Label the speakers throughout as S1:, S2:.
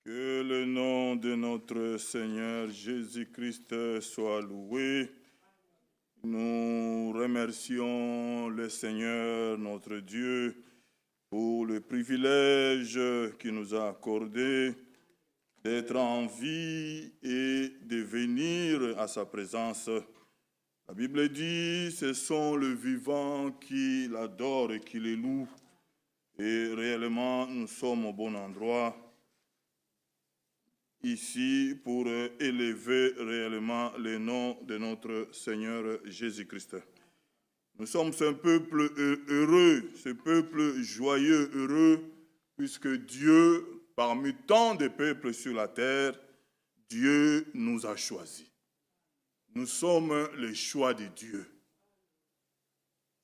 S1: Que le nom de notre Seigneur Jésus-Christ soit loué. Nous remercions le Seigneur, notre Dieu, pour le privilège qu'il nous a accordé d'être en vie et de venir à sa présence. La Bible dit, ce sont les vivants qui l'adorent et qui les louent. Et réellement, nous sommes au bon endroit ici pour élever réellement le nom de notre Seigneur Jésus-Christ. Nous sommes un peuple heureux, ce peuple joyeux, heureux, puisque Dieu, parmi tant de peuples sur la terre, Dieu nous a choisis. Nous sommes les choix de Dieu.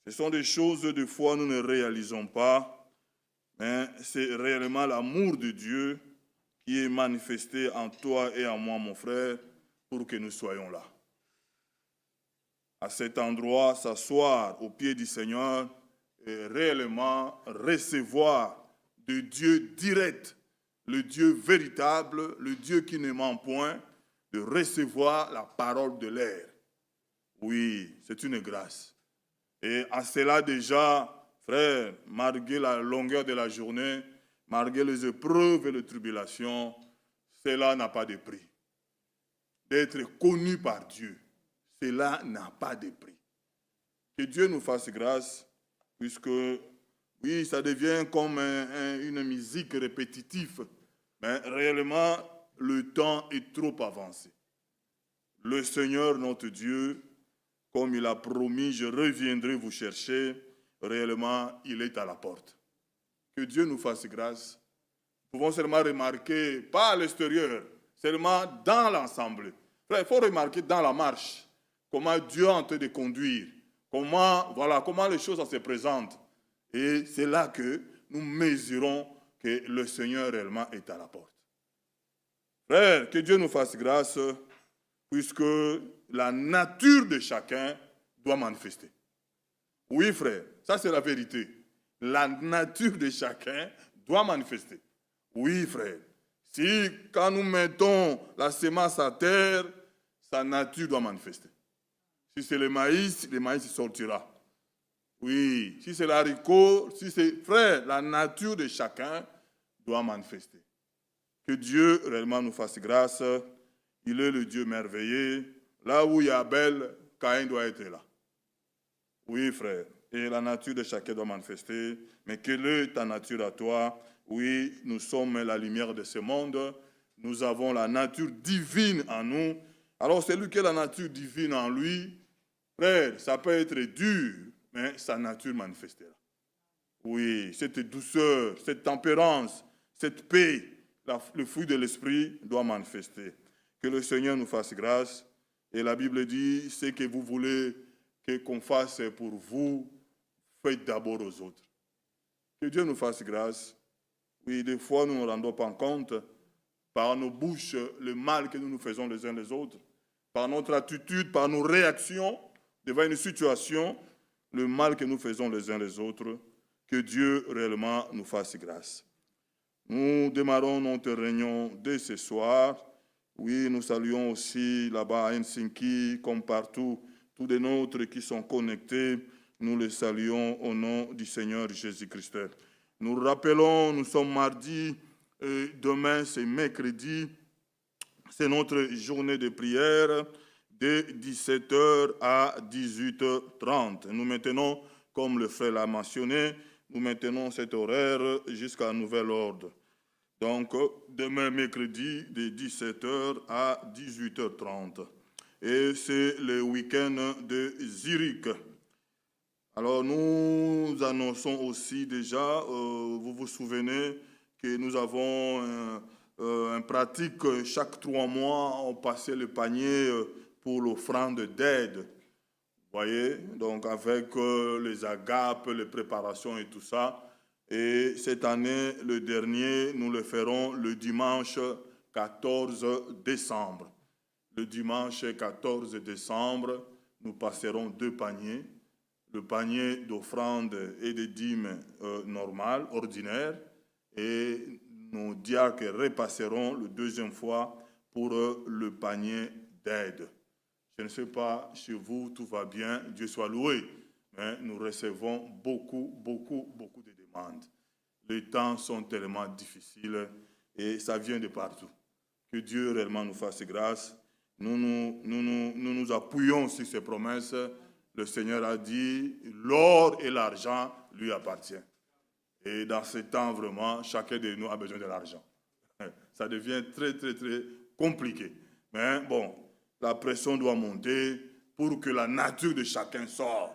S1: Ce sont des choses, des fois, nous ne réalisons pas, mais c'est réellement l'amour de Dieu qui est manifesté en toi et en moi, mon frère, pour que nous soyons là. À cet endroit, s'asseoir au pied du Seigneur et réellement recevoir de Dieu direct, le Dieu véritable, le Dieu qui ne ment point, de recevoir la parole de l'air. Oui, c'est une grâce. Et à cela déjà, frère, malgré la longueur de la journée, malgré les épreuves et les tribulations, cela n'a pas de prix. D'être connu par Dieu, cela n'a pas de prix. Que Dieu nous fasse grâce, puisque, oui, ça devient comme une musique répétitive, mais réellement, le temps est trop avancé. Le Seigneur, notre Dieu, comme il a promis, je reviendrai vous chercher, réellement, il est à la porte. Que Dieu nous fasse grâce. Nous pouvons seulement remarquer, pas à l'extérieur, seulement dans l'ensemble. Il faut remarquer dans la marche, comment Dieu est en train de conduire, comment les choses se présentent. Et c'est là que nous mesurons que le Seigneur réellement est à la porte. Frère, que Dieu nous fasse grâce, puisque la nature de chacun doit manifester. Oui, frère, ça c'est la vérité. La nature de chacun doit manifester. Oui, frère. Si, quand nous mettons la semence à terre, sa nature doit manifester. Si c'est le maïs sortira. Oui, si c'est l'haricot, si c'est... Frère, la nature de chacun doit manifester. Que Dieu réellement nous fasse grâce. Il est le Dieu merveilleux. Là où il y a Abel, Caïn doit être là. Oui, frère. Et la nature de chacun doit manifester. Mais quelle est ta nature à toi? Oui, nous sommes la lumière de ce monde. Nous avons la nature divine en nous. Alors, celui qui a la nature divine en lui, frère, ça peut être dur, mais sa nature manifestera. Oui, cette douceur, cette tempérance, cette paix, le fruit de l'esprit doit manifester. Que le Seigneur nous fasse grâce. Et la Bible dit, ce que vous voulez qu'on fasse pour vous, faites d'abord aux autres. Que Dieu nous fasse grâce. Oui, des fois, nous ne nous rendons pas compte, par nos bouches, le mal que nous nous faisons les uns les autres, par notre attitude, par nos réactions devant une situation, le mal que nous faisons les uns les autres, que Dieu réellement nous fasse grâce. Nous démarrons notre réunion dès ce soir. Oui, nous saluons aussi là-bas à Helsinki, comme partout, tous les nôtres qui sont connectés. Nous les saluons au nom du Seigneur Jésus-Christ. Nous rappelons, nous sommes mardi, demain c'est mercredi. C'est notre journée de prière de 17h à 18h30. Nous maintenons, comme le frère l'a mentionné, nous maintenons cet horaire jusqu'à nouvel ordre. Donc, demain mercredi, de 17h à 18h30. Et c'est le week-end de Zurich. Alors, nous annonçons aussi déjà, vous vous souvenez que nous avons une pratique, chaque 3 mois, on passait le panier pour l'offrande d'aide. Vous voyez, donc avec les agapes, les préparations et tout ça. Et cette année, le dernier, nous le ferons le dimanche 14 décembre. Le dimanche 14 décembre, nous passerons 2 paniers. Le panier d'offrande et de dîmes normal, ordinaire. Et nos diacres repasseront la deuxième fois pour le panier d'aide. Je ne sais pas, chez vous, tout va bien, Dieu soit loué. Mais nous recevons beaucoup de demandes. Les temps sont tellement difficiles et ça vient de partout. Que Dieu réellement nous fasse grâce. Nous nous appuyons sur ses promesses. Le Seigneur a dit, l'or et l'argent lui appartiennent. Et dans ce temps, vraiment, chacun de nous a besoin de l'argent. Ça devient très compliqué. Mais bon, la pression doit monter pour que la nature de chacun sorte.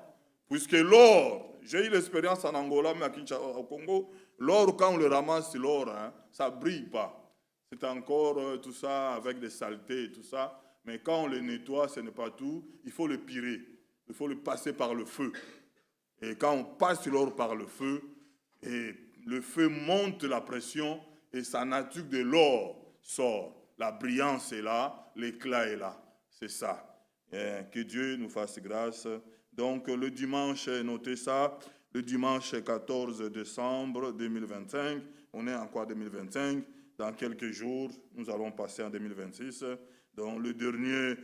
S1: Puisque l'or, j'ai eu l'expérience en Angola, mais au Congo, l'or, quand on le ramasse, l'or, ça ne brille pas. C'est encore tout ça avec des saletés et tout ça. Mais quand on le nettoie, ce n'est pas tout. Il faut le pirer. Il faut le passer par le feu. Et quand on passe l'or par le feu, et le feu monte la pression et sa nature de l'or sort. La brillance est là, l'éclat est là. C'est ça. Et que Dieu nous fasse grâce. Donc le dimanche, notez ça, le dimanche 14 décembre 2025, on est encore en 2025, dans quelques jours, nous allons passer en 2026. Donc le dernier,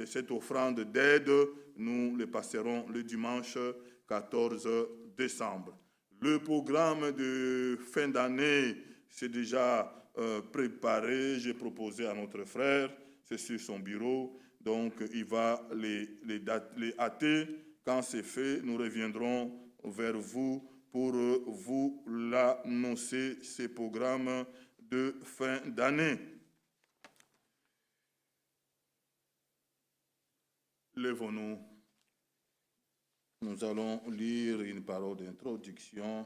S1: cette offrande d'aide, nous le passerons le dimanche 14 décembre. Le programme de fin d'année, c'est déjà préparé, j'ai proposé à notre frère, c'est sur son bureau, donc il va les hâter. Quand c'est fait, nous reviendrons vers vous pour vous l'annoncer, ces programmes de fin d'année. Lèvons-nous. Nous allons lire une parole d'introduction.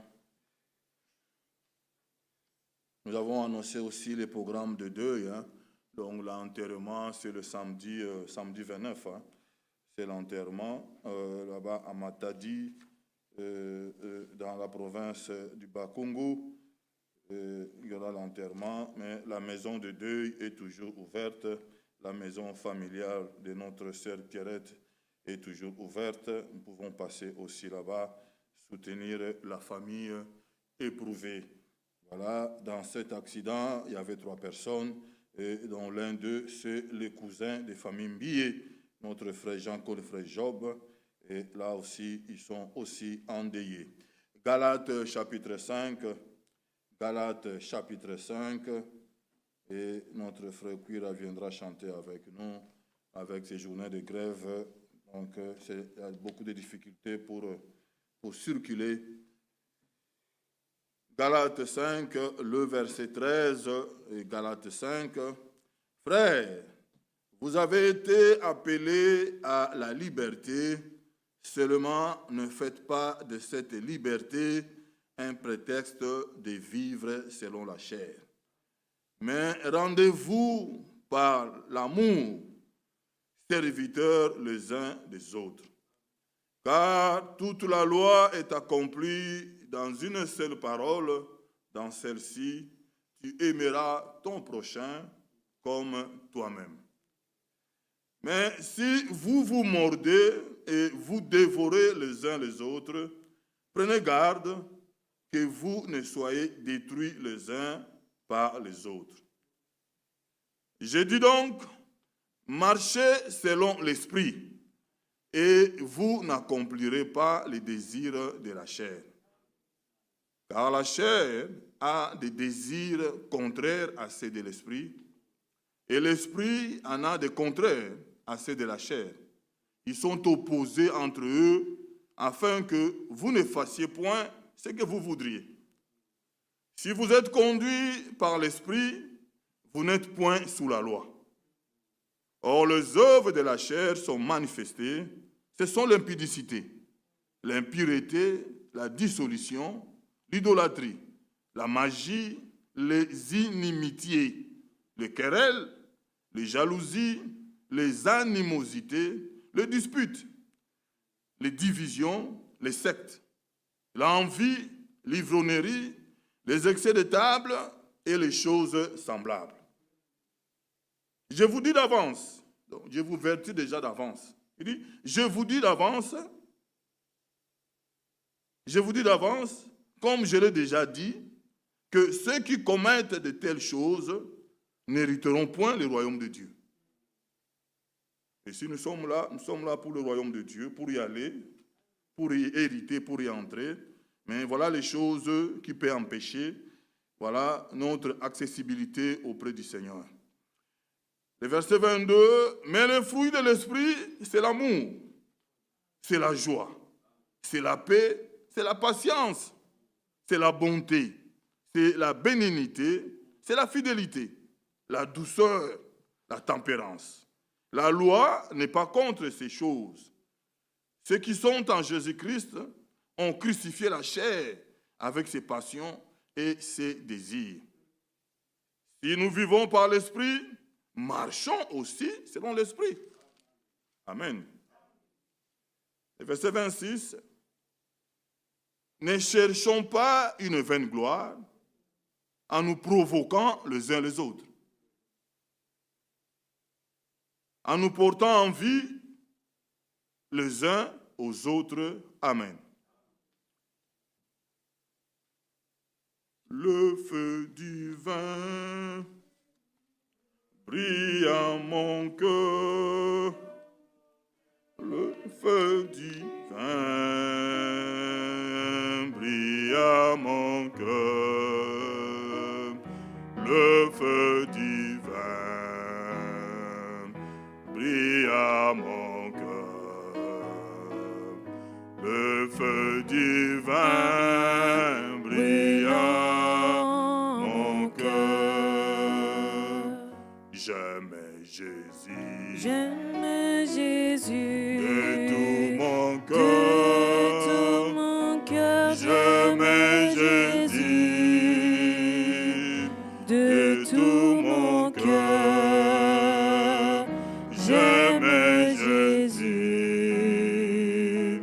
S1: Nous avons annoncé aussi les programmes de deuil. Donc l'enterrement, c'est le samedi 29. C'est l'enterrement là-bas à Matadi, dans la province du Bas-Congo. Il y aura l'enterrement, mais la maison de deuil est toujours ouverte. La maison familiale de notre sœur Pierrette est toujours ouverte. Nous pouvons passer aussi là-bas, soutenir la famille éprouvée. Voilà, dans cet accident, il y avait 3 personnes, et dont l'un d'eux, c'est le cousin des familles Mbié, notre frère Jean-Claude, frère Job, et là aussi, ils sont aussi endeuillés. Galates chapitre 5, et notre frère Cuira viendra chanter avec nous, avec ces journées de grève. Donc, il y a beaucoup de difficultés pour circuler. Galates 5, le verset 13, et Galates 5. Frères, vous avez été appelés à la liberté, seulement ne faites pas de cette liberté un prétexte de vivre selon la chair. Mais rendez-vous par l'amour, serviteurs les uns des autres. Car toute la loi est accomplie dans une seule parole, dans celle-ci, tu aimeras ton prochain comme toi-même. Mais si vous vous mordez et vous dévorez les uns les autres, prenez garde que vous ne soyez détruits les uns par les autres. Je dis donc, marchez selon l'esprit, et vous n'accomplirez pas les désirs de la chair. Car la chair a des désirs contraires à ceux de l'esprit, et l'esprit en a des contraires à ceux de la chair. Ils sont opposés entre eux, afin que vous ne fassiez point ce que vous voudriez. Si vous êtes conduits par l'esprit, vous n'êtes point sous la loi. Or, les œuvres de la chair sont manifestées, ce sont l'impudicité, l'impureté, la dissolution, l'idolâtrie, la magie, les inimitiés, les querelles, les jalousies, les animosités, les disputes, les divisions, les sectes, l'envie, l'ivrognerie, les excès de table et les choses semblables. Je vous dis d'avance, donc je vous vertis déjà d'avance. Il dit, je vous dis d'avance, comme je l'ai déjà dit, que ceux qui commettent de telles choses n'hériteront point le royaume de Dieu. Et si nous sommes là pour le royaume de Dieu, pour y aller, pour y hériter, pour y entrer. Mais voilà les choses qui peuvent empêcher, voilà notre accessibilité auprès du Seigneur. Le verset 22, mais le fruit de l'esprit, c'est l'amour, c'est la joie, c'est la paix, c'est la patience, c'est la bonté, c'est la bénignité, c'est la fidélité, la douceur, la tempérance. La loi n'est pas contre ces choses. Ceux qui sont en Jésus-Christ ont crucifié la chair avec ses passions et ses désirs. Si nous vivons par l'Esprit, marchons aussi selon l'Esprit. Amen. Le verset 26. Ne cherchons pas une vaine gloire en nous provoquant les uns les autres, en nous portant envie les uns aux autres. Amen. Le feu du vin brille en mon cœur. Le feu du vin brille à mon cœur. Le feu du vin brille à mon cœur. Le feu du vin brille à mon cœur. J'aime Jésus.
S2: J'aime Jésus.
S1: De tout mon
S2: De tout
S1: cœur.
S2: mon cœur,
S1: J'aime Jésus.
S2: de tout mon cœur. J'aime Jésus.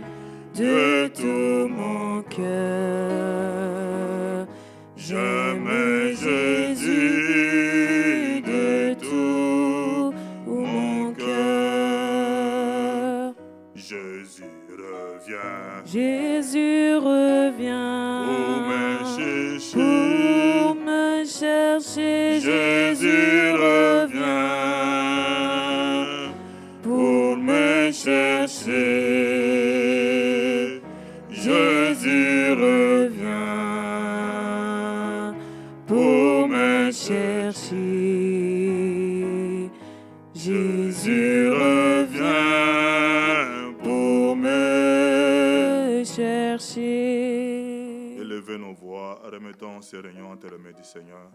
S2: De tout mon cœur. J'aime Jésus. De tout mon cœur.
S1: Jésus revient
S2: Jésus revient
S1: pour me chercher.
S2: pour me chercher.
S1: Jésus revient
S2: pour me chercher. Jésus revient pour me chercher. Jésus revient pour me chercher.
S1: Élevez nos voix, remettons ces réunions entre les mains du Seigneur.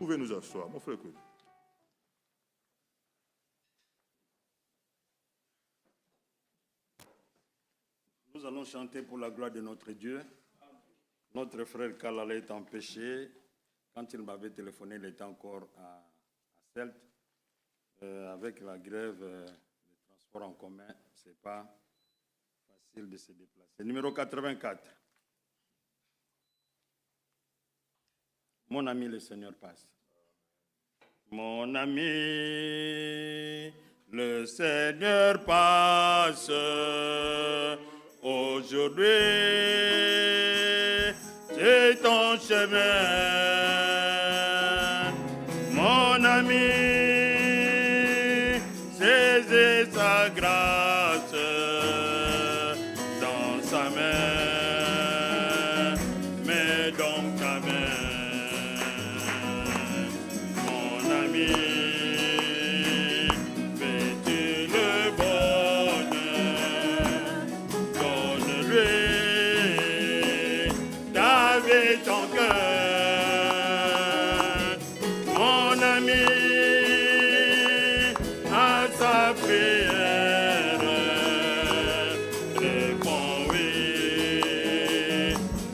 S1: pouvez nous asseoir, mon frère Claude.
S3: Nous allons chanter pour la gloire de notre Dieu. Notre frère Kalala est empêché. Quand il m'avait téléphoné, il était encore à Celt. Avec la grève des transports en commun, ce n'est pas facile de se déplacer. Numéro 84. Mon ami, le Seigneur passe. Mon ami, le Seigneur passe. Aujourd'hui, c'est ton chemin. Mon ami, saisis sa grâce dans sa main. Mets donc ta main, mon ami. Fais-tu le bonheur, donne-lui ta vie, ton cœur, mon ami. À sa prière, réponds oui,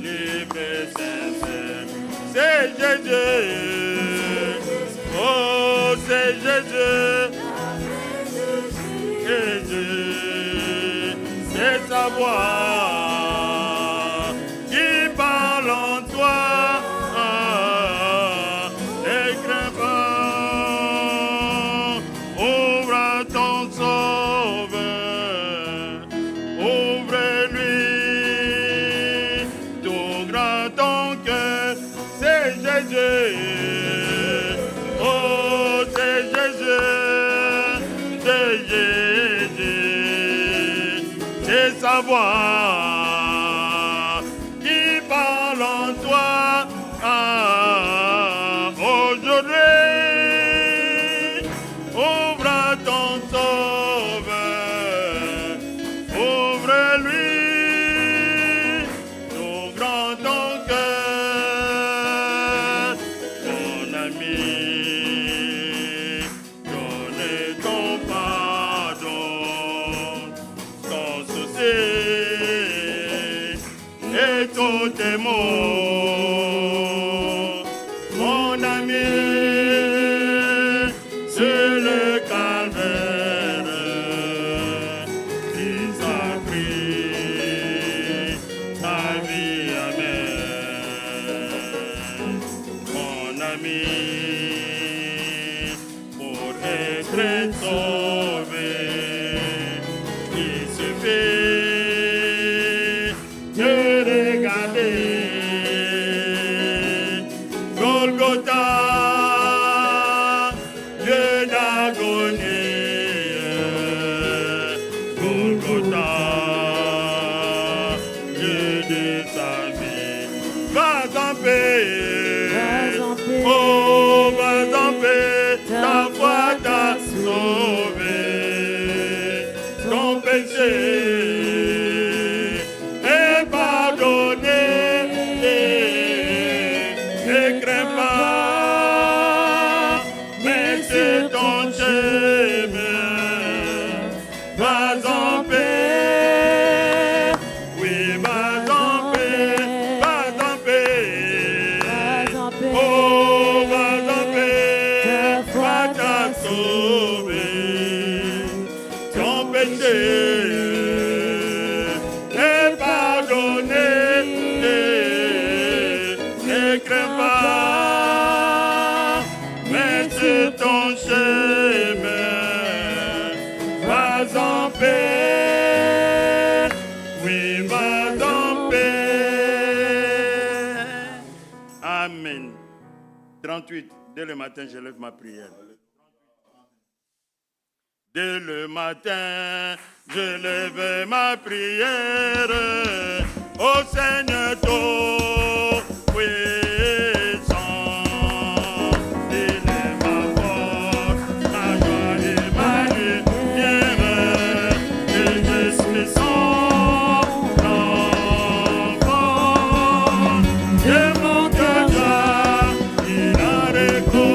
S3: libre sincère. C'est Jésus, oh c'est Jésus, Jésus, c'est sa voix qui parle en toi. Ne crains pas, ouvre ton sauveur, ouvre-lui, t'ouvre ton cœur, c'est Jésus, oh c'est Jésus, c'est Jésus, c'est sa voix qui parle en toi. Aujourd'hui, ouvre ton sauveur, ouvre-lui, ouvre ton cœur, mon ami, donne ton pardon, ton souci et tous tes mots, mon ami, sur le calvaire, il a pris ta vie amère, mon ami, pour être sauvé, il suffit de regarder Golgotha, lieu d'agonie, Golgotha, lieu de sa vie. Vas en paix, oh vas en paix, ta foi t'a sauvé, ton péché est pardonné. Ne crains pas, mais c'est ton chemin. Vas en paix, oui, vas en paix, vas en paix. Oh, vas en paix, toi t'as sauvé. Ton péché est pardonné. Ne crains pas, mais c'est ton chemin. Vas en paix, oui, vas en paix. Amen. 38, dès le matin, je lève ma prière. Dès le matin, je lève ma prière au Seigneur tout puissant. Il est ma force, ma joie et ma lumière, et je suis son enfant. Et mon cœur, il a récolté.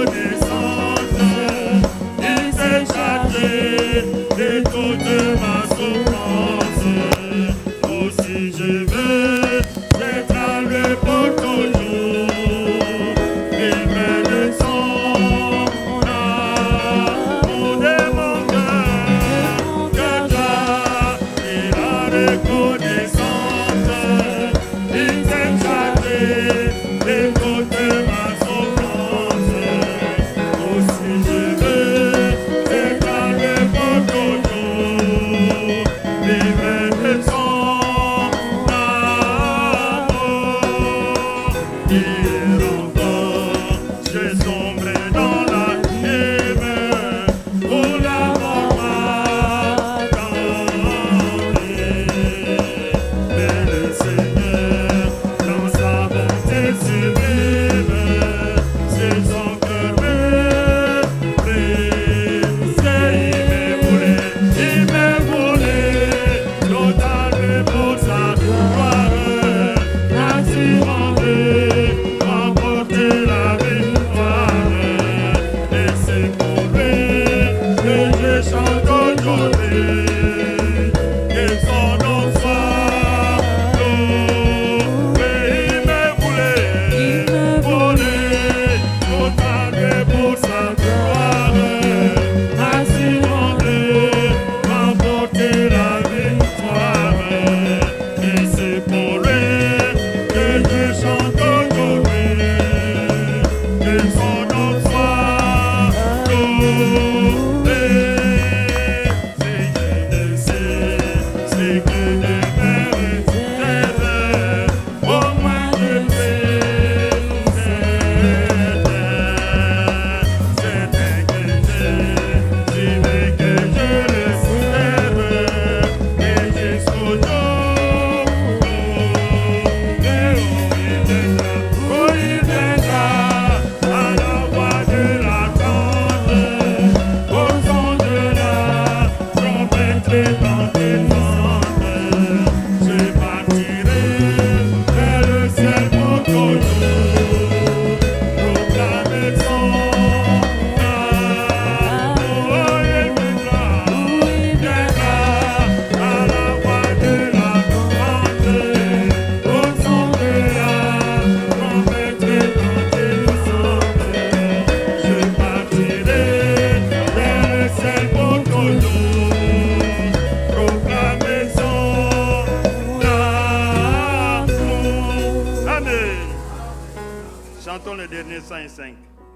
S3: Chantons le dernier 105,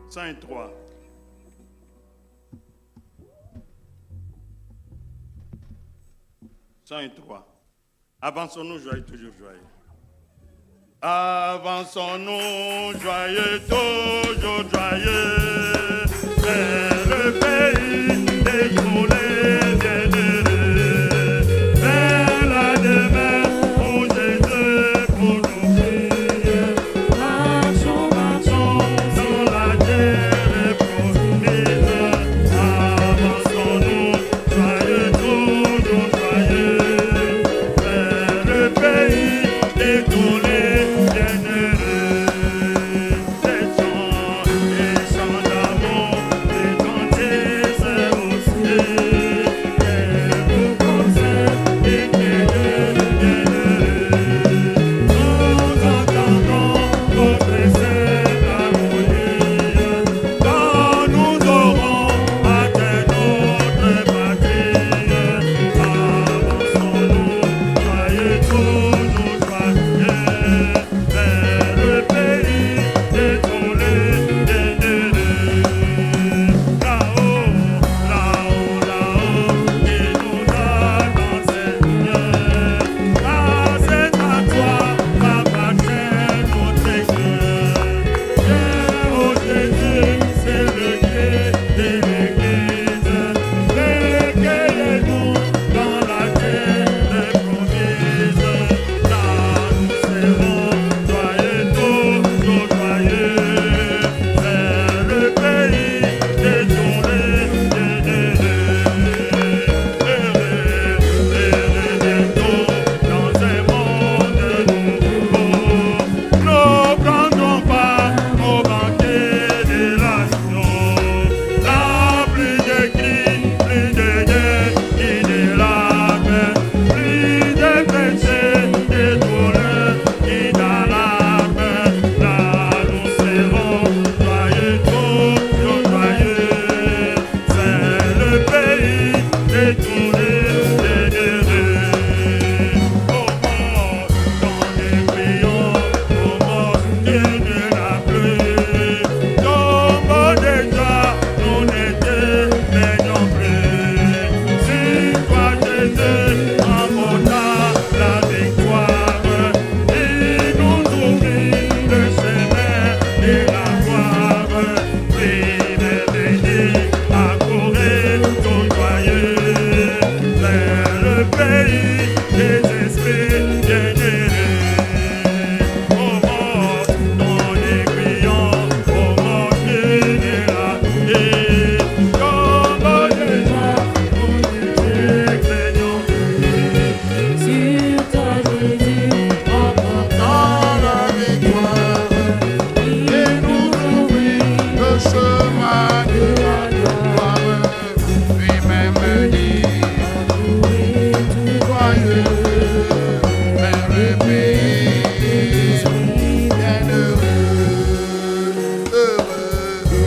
S3: 103. Avançons-nous joyeux, toujours joyeux. Avançons-nous joyeux, toujours joyeux. Vers le pays des coulées bienheureux. Vers la demeure où Jésus pour nous prier. Marchons, marchons dans la terre promise. Avançons-nous joyeux, toujours joyeux. Pays des coulées bienheureux, des gens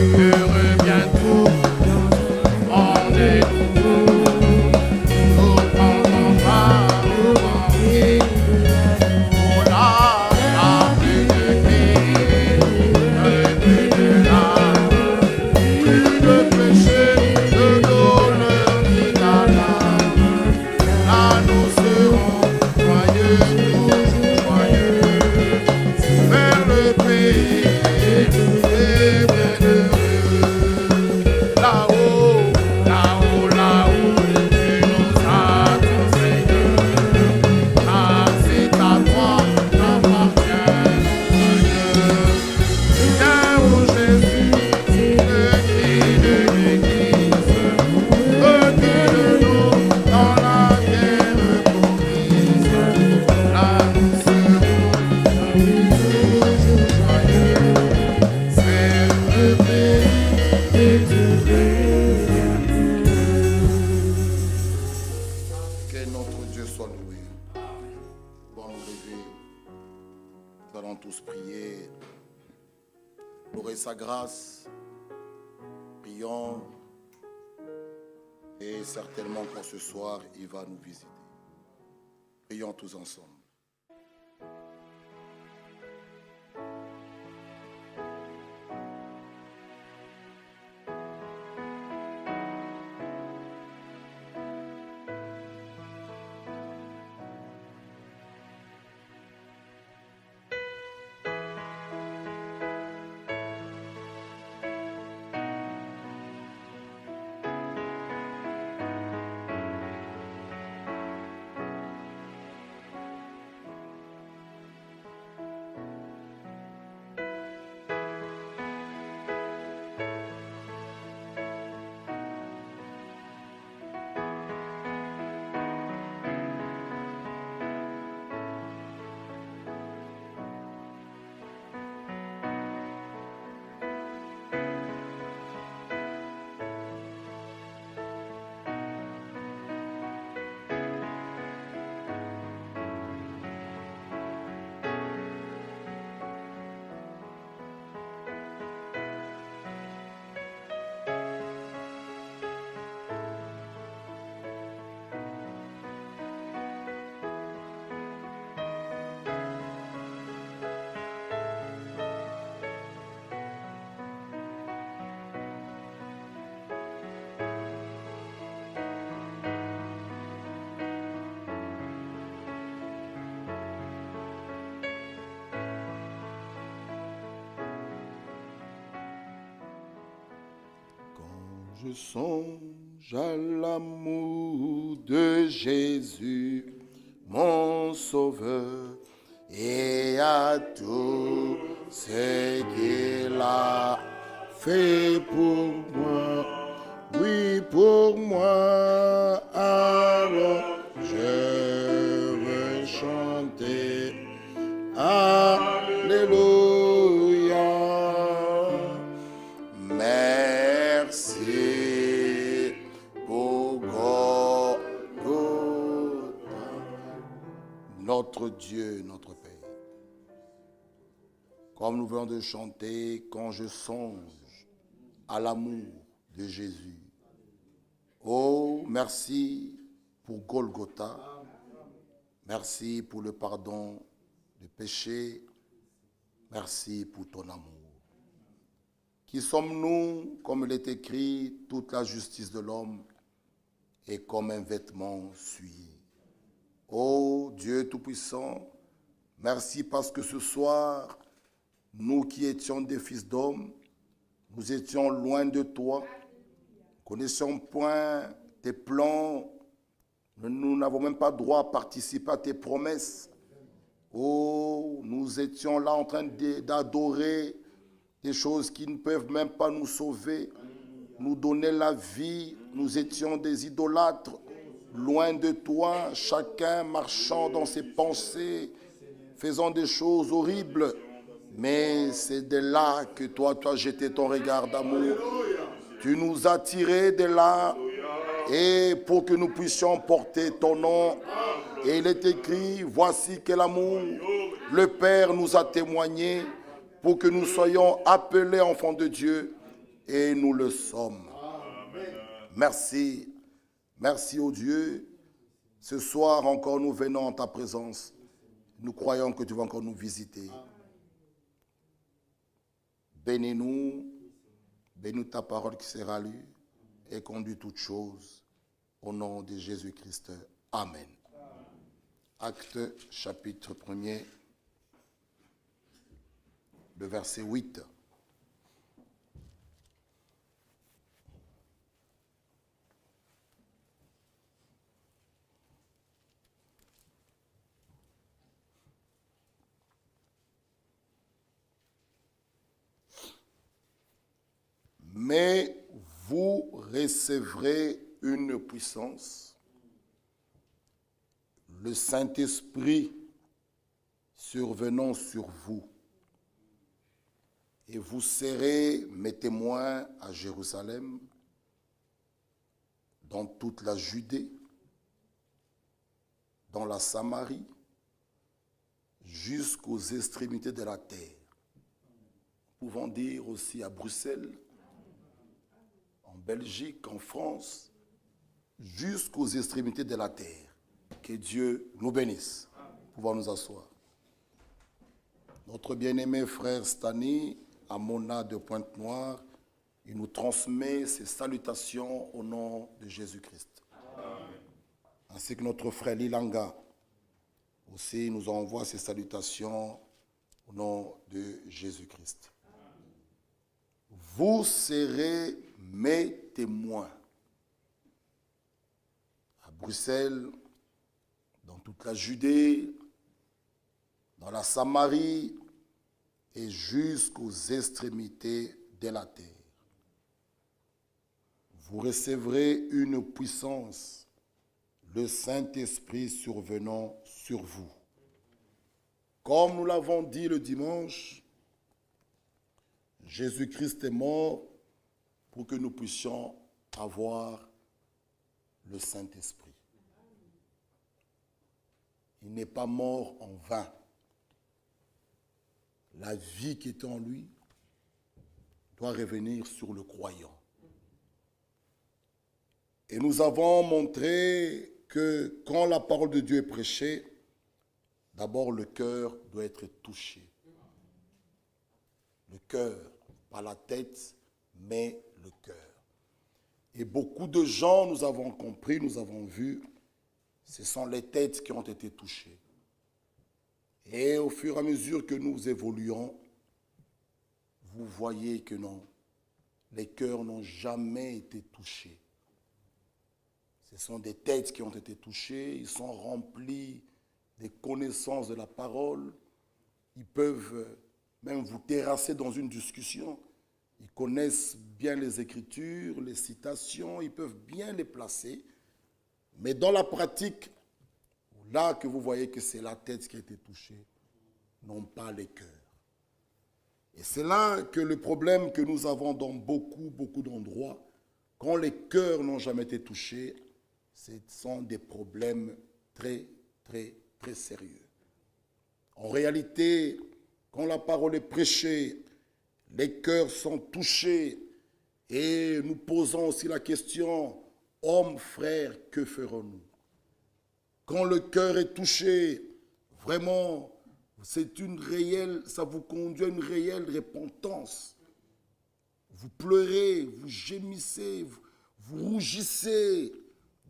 S4: heureux bientôt, on est nouveau. Nous prendrons part au banquet. Oh là, la plus de vie, plus de larmes, plus de péché, de douleur ni d'alarme. Là nous serons joyeux, toujours joyeux, vers le pays des bienheureux. Là-haut, là-haut, là-haut, tu nous as tout Seigneur, car c'est à toi qu'appartient le bonheur. Viens, ô Jésus, le cri de l'Église, retire-nous dans la terre promise. Là nous serons toujours joyeux, vers le pays des Que notre Dieu soit loué. Nous allons nous lever. Nous allons tous prier. Louer sa grâce. Prions. Et certainement pour ce soir, il va nous visiter. Prions tous ensemble. Je songe à l'amour de Jésus, mon Sauveur, et à tout ce qu'il a fait pour moi. Oui, pour moi, alors je veux chanter. Alléluia. Merci pour Golgotha. Notre Dieu, notre Père. Comme nous venons de chanter, quand je songe à l'amour de Jésus. Oh, merci pour Golgotha. Merci pour le pardon du péché. Merci pour ton amour. Qui sommes-nous, comme il est écrit, toute la justice de l'homme est comme un vêtement souillé. Ô Dieu Tout-Puissant, merci parce que ce soir, nous qui étions des fils d'hommes, nous étions loin de toi, ne connaissions point tes plans, nous n'avons même pas droit à participer à tes promesses. Oh, nous étions là en train d'adorer des choses qui ne peuvent même pas nous sauver, nous donner la vie. Nous étions des idolâtres, loin de toi, chacun marchant dans ses pensées, faisant des choses horribles. Mais c'est de là que toi, tu as jeté ton regard d'amour. Tu nous as tirés de là, et pour que nous puissions porter ton nom. Et il est écrit, voici quel amour le Père nous a témoigné pour que nous soyons appelés enfants de Dieu. et nous le sommes. Merci. Merci, ô Dieu. Ce soir encore, nous venons en ta présence. Nous croyons que tu vas encore nous visiter. Bénis-nous. Bénis ta parole qui sera lue et conduit toutes choses. Au nom de Jésus-Christ. Amen. Acte chapitre 1er, le verset 8. Mais vous recevrez une puissance, le Saint-Esprit survenant sur vous, et vous serez mes témoins à Jérusalem, dans toute la Judée, dans la Samarie, jusqu'aux extrémités de la terre. Nous pouvons dire aussi à Bruxelles, en Belgique, en France, jusqu'aux extrémités de la terre. Que Dieu nous bénisse. Nous pouvons nous asseoir. Notre bien-aimé frère Stani, à Mona de Pointe-Noire, il nous transmet ses salutations au nom de Jésus-Christ. Ainsi que notre frère Lilanga aussi nous envoie ses salutations au nom de Jésus-Christ. Vous serez mes témoins à Bruxelles, dans toute la Judée, dans la Samarie et jusqu'aux extrémités de la terre. Vous recevrez une puissance, le Saint-Esprit survenant sur vous. Comme nous l'avons dit le dimanche, Jésus-Christ est mort pour que nous puissions avoir le Saint-Esprit. Il n'est pas mort en vain. La vie qui est en lui doit revenir sur le croyant. Et nous avons montré que quand la parole de Dieu est prêchée, d'abord le cœur doit être touché. Le cœur, pas la tête, mais le cœur. Et beaucoup de gens, nous avons compris, nous avons vu, ce sont les têtes qui ont été touchées. Et au fur et à mesure que nous évoluons, vous voyez que non, les cœurs n'ont jamais été touchés. Ce sont des têtes qui ont été touchées, ils sont remplis des connaissances de la parole, ils peuvent même vous terrasser dans une discussion. Ils connaissent bien les Écritures, les citations, ils peuvent bien les placer. Mais dans la pratique, là que vous voyez que c'est la tête qui a été touchée, non pas les cœurs. Et c'est là que le problème que nous avons dans beaucoup d'endroits, quand les cœurs n'ont jamais été touchés, ce sont des problèmes très sérieux. En réalité, quand la parole est prêchée, les cœurs sont touchés et nous posons aussi la question, hommes, frères, que ferons-nous? Quand le cœur est touché, vraiment, c'est une réelle, ça vous conduit à une réelle repentance. Vous pleurez, vous gémissez, vous rougissez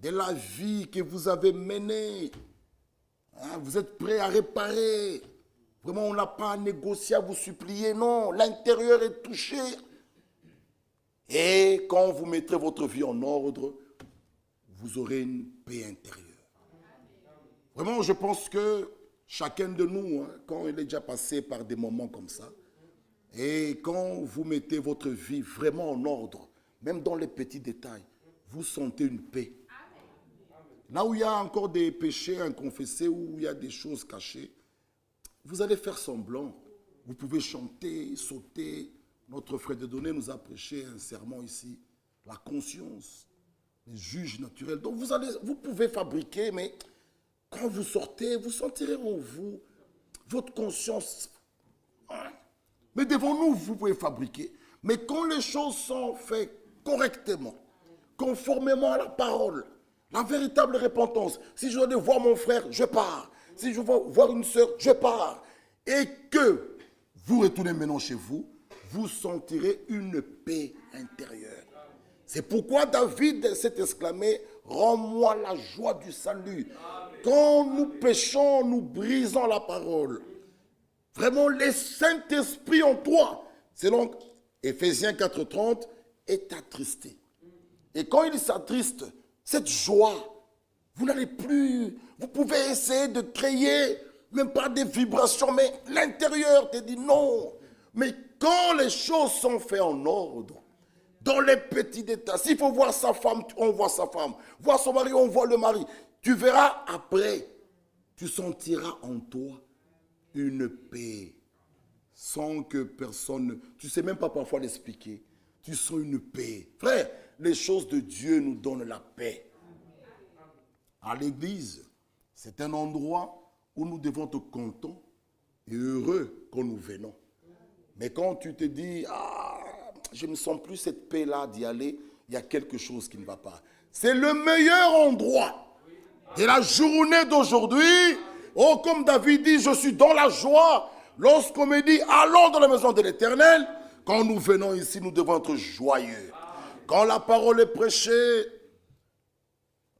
S4: de la vie que vous avez menée. Hein, vous êtes prêts à réparer. Vraiment, on n'a pas à négocier, à vous supplier. Non, l'intérieur est touché. Et quand vous mettrez votre vie en ordre, vous aurez une paix intérieure. Vraiment, je pense que chacun de nous, hein, quand il est déjà passé par des moments comme ça, et quand vous mettez votre vie vraiment en ordre, même dans les petits détails, vous sentez une paix. Là où il y a encore des péchés inconfessés, où il y a des choses cachées, vous allez faire semblant. Vous pouvez chanter, sauter. Notre frère de Donné nous a prêché un sermon ici, la conscience, les juges naturels. Donc vous pouvez fabriquer, mais quand vous sortez, vous sentirez en vous votre conscience. Mais devant nous, vous pouvez fabriquer. Mais quand les choses sont faites correctement, conformément à la parole, la véritable repentance, si je dois voir mon frère, je pars. Si je veux voir une soeur, je pars. Et que vous retournez maintenant chez vous, vous sentirez une paix intérieure. C'est pourquoi David s'est exclamé, rends-moi la joie du salut. Quand nous péchons, nous brisons la parole. Vraiment, le Saint-Esprit en toi, selon Éphésiens 4,30, est attristé. Et quand il s'attriste, cette joie, vous n'allez plus, vous pouvez essayer de créer, même pas des vibrations, mais l'intérieur te dit non. Mais quand les choses sont faites en ordre, dans les petits détails, s'il faut voir sa femme, on voit sa femme. Voir son mari, on voit le mari. Tu verras après, tu sentiras en toi une paix. Sans que personne, tu ne sais même pas parfois l'expliquer. Tu sens une paix. Frère, les choses de Dieu nous donnent la paix. À l'église, c'est un endroit où nous devons être contents et heureux quand nous venons. Mais quand tu te dis, je ne sens plus cette paix-là d'y aller, il y a quelque chose qui ne va pas. C'est le meilleur endroit de la journée d'aujourd'hui. Oh, comme David dit, je suis dans la joie. Lorsqu'on me dit, allons dans la maison de l'Éternel, quand nous venons ici, nous devons être joyeux. Quand la parole est prêchée,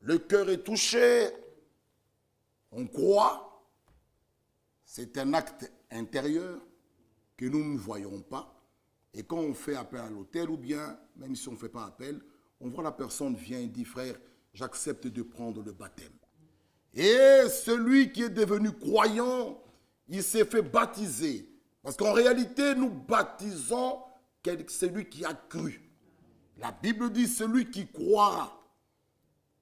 S4: le cœur est touché, on croit. C'est un acte intérieur que nous ne voyons pas. Et quand on fait appel à l'autel, ou bien, même si on ne fait pas appel, on voit la personne vient et dit, frère, j'accepte de prendre le baptême. Et celui qui est devenu croyant, il s'est fait baptiser. Parce qu'en réalité, nous baptisons celui qui a cru. La Bible dit celui qui croira.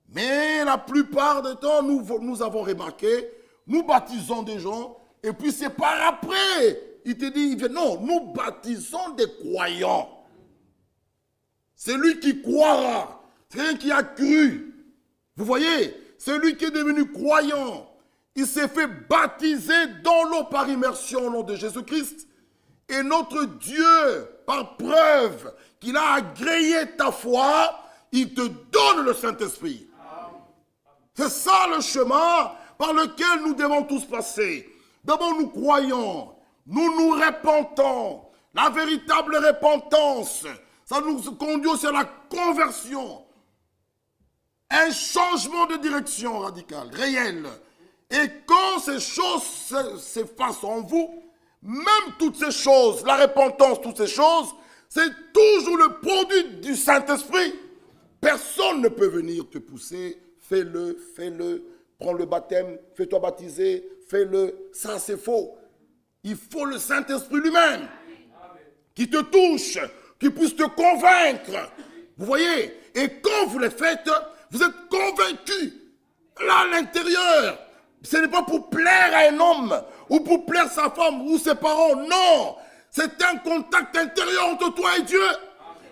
S4: Mais la plupart du temps, nous avons remarqué, nous baptisons des gens, et puis c'est par après. Il te dit, non, nous baptisons des croyants. Celui qui croira, celui qui a cru. Vous voyez, celui qui est devenu croyant, il s'est fait baptiser dans l'eau par immersion au nom de Jésus-Christ. Et notre Dieu, par preuve qu'il a agréé ta foi, il te donne le Saint-Esprit. C'est ça le chemin par lequel nous devons tous passer. D'abord, nous croyons, nous nous repentons. La véritable repentance, ça nous conduit aussi à la conversion. Un changement de direction radical, réel. Et quand ces choses s'effacent en vous, même toutes ces choses, la repentance, toutes ces choses, c'est toujours le produit du Saint-Esprit. Personne ne peut venir te pousser. Fais-le, fais-le. Prends le baptême, fais-toi baptiser, fais-le. Ça, c'est faux. Il faut le Saint-Esprit lui-même qui te touche, qui puisse te convaincre. Vous voyez? Et quand vous le faites, vous êtes convaincu. Là, à l'intérieur, ce n'est pas pour plaire à un homme ou pour plaire sa femme ou ses parents. Non, c'est un contact intérieur entre toi et Dieu.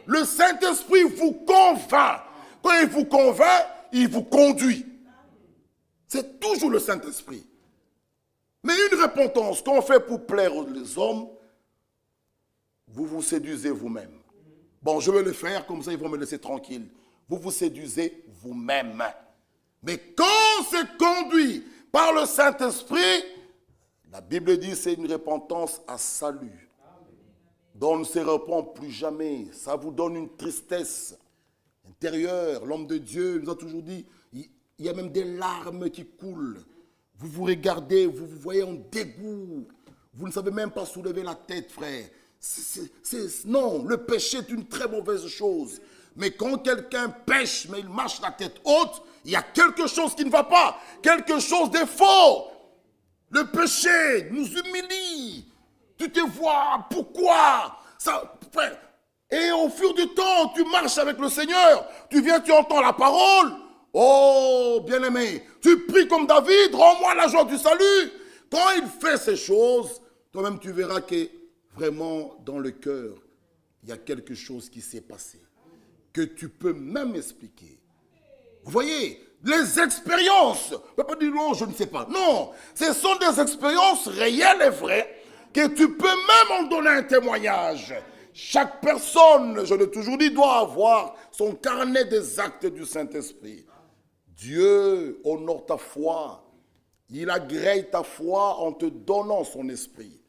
S4: Le Saint-Esprit vous convainc. Quand il vous convainc, il vous conduit. C'est toujours le Saint-Esprit. Mais une repentance qu'on fait pour plaire aux hommes, vous vous séduisez vous-même. Bon, je vais le faire, comme ça ils vont me laisser tranquille. Vous vous séduisez vous-même. Mais quand c'est conduit par le Saint-Esprit, la Bible dit que c'est une repentance à salut. Donc on ne se repent plus jamais. Ça vous donne une tristesse intérieure. L'homme de Dieu nous a toujours dit, il y a même des larmes qui coulent. Vous vous regardez, vous vous voyez en dégoût. Vous ne savez même pas soulever la tête, frère. Non, le péché est une très mauvaise chose. Mais quand quelqu'un pêche, mais il marche la tête haute, il y a quelque chose qui ne va pas. Quelque chose de faux. Le péché nous humilie. Tu te vois, pourquoi ça, frère. Et au fur du temps, tu marches avec le Seigneur. Tu viens, tu entends la parole. Oh, bien-aimé, tu pries comme David, rends-moi la joie du salut. Quand il fait ces choses, toi-même tu verras que vraiment dans le cœur, il y a quelque chose qui s'est passé, que tu peux même expliquer. Vous voyez, les expériences, on ne peut pas dire non, je ne sais pas. Non, ce sont des expériences réelles et vraies, que tu peux même en donner un témoignage. Chaque personne, je l'ai toujours dit, doit avoir son carnet des actes du Saint-Esprit. Dieu honore ta foi. Il agrée ta foi en te donnant son esprit.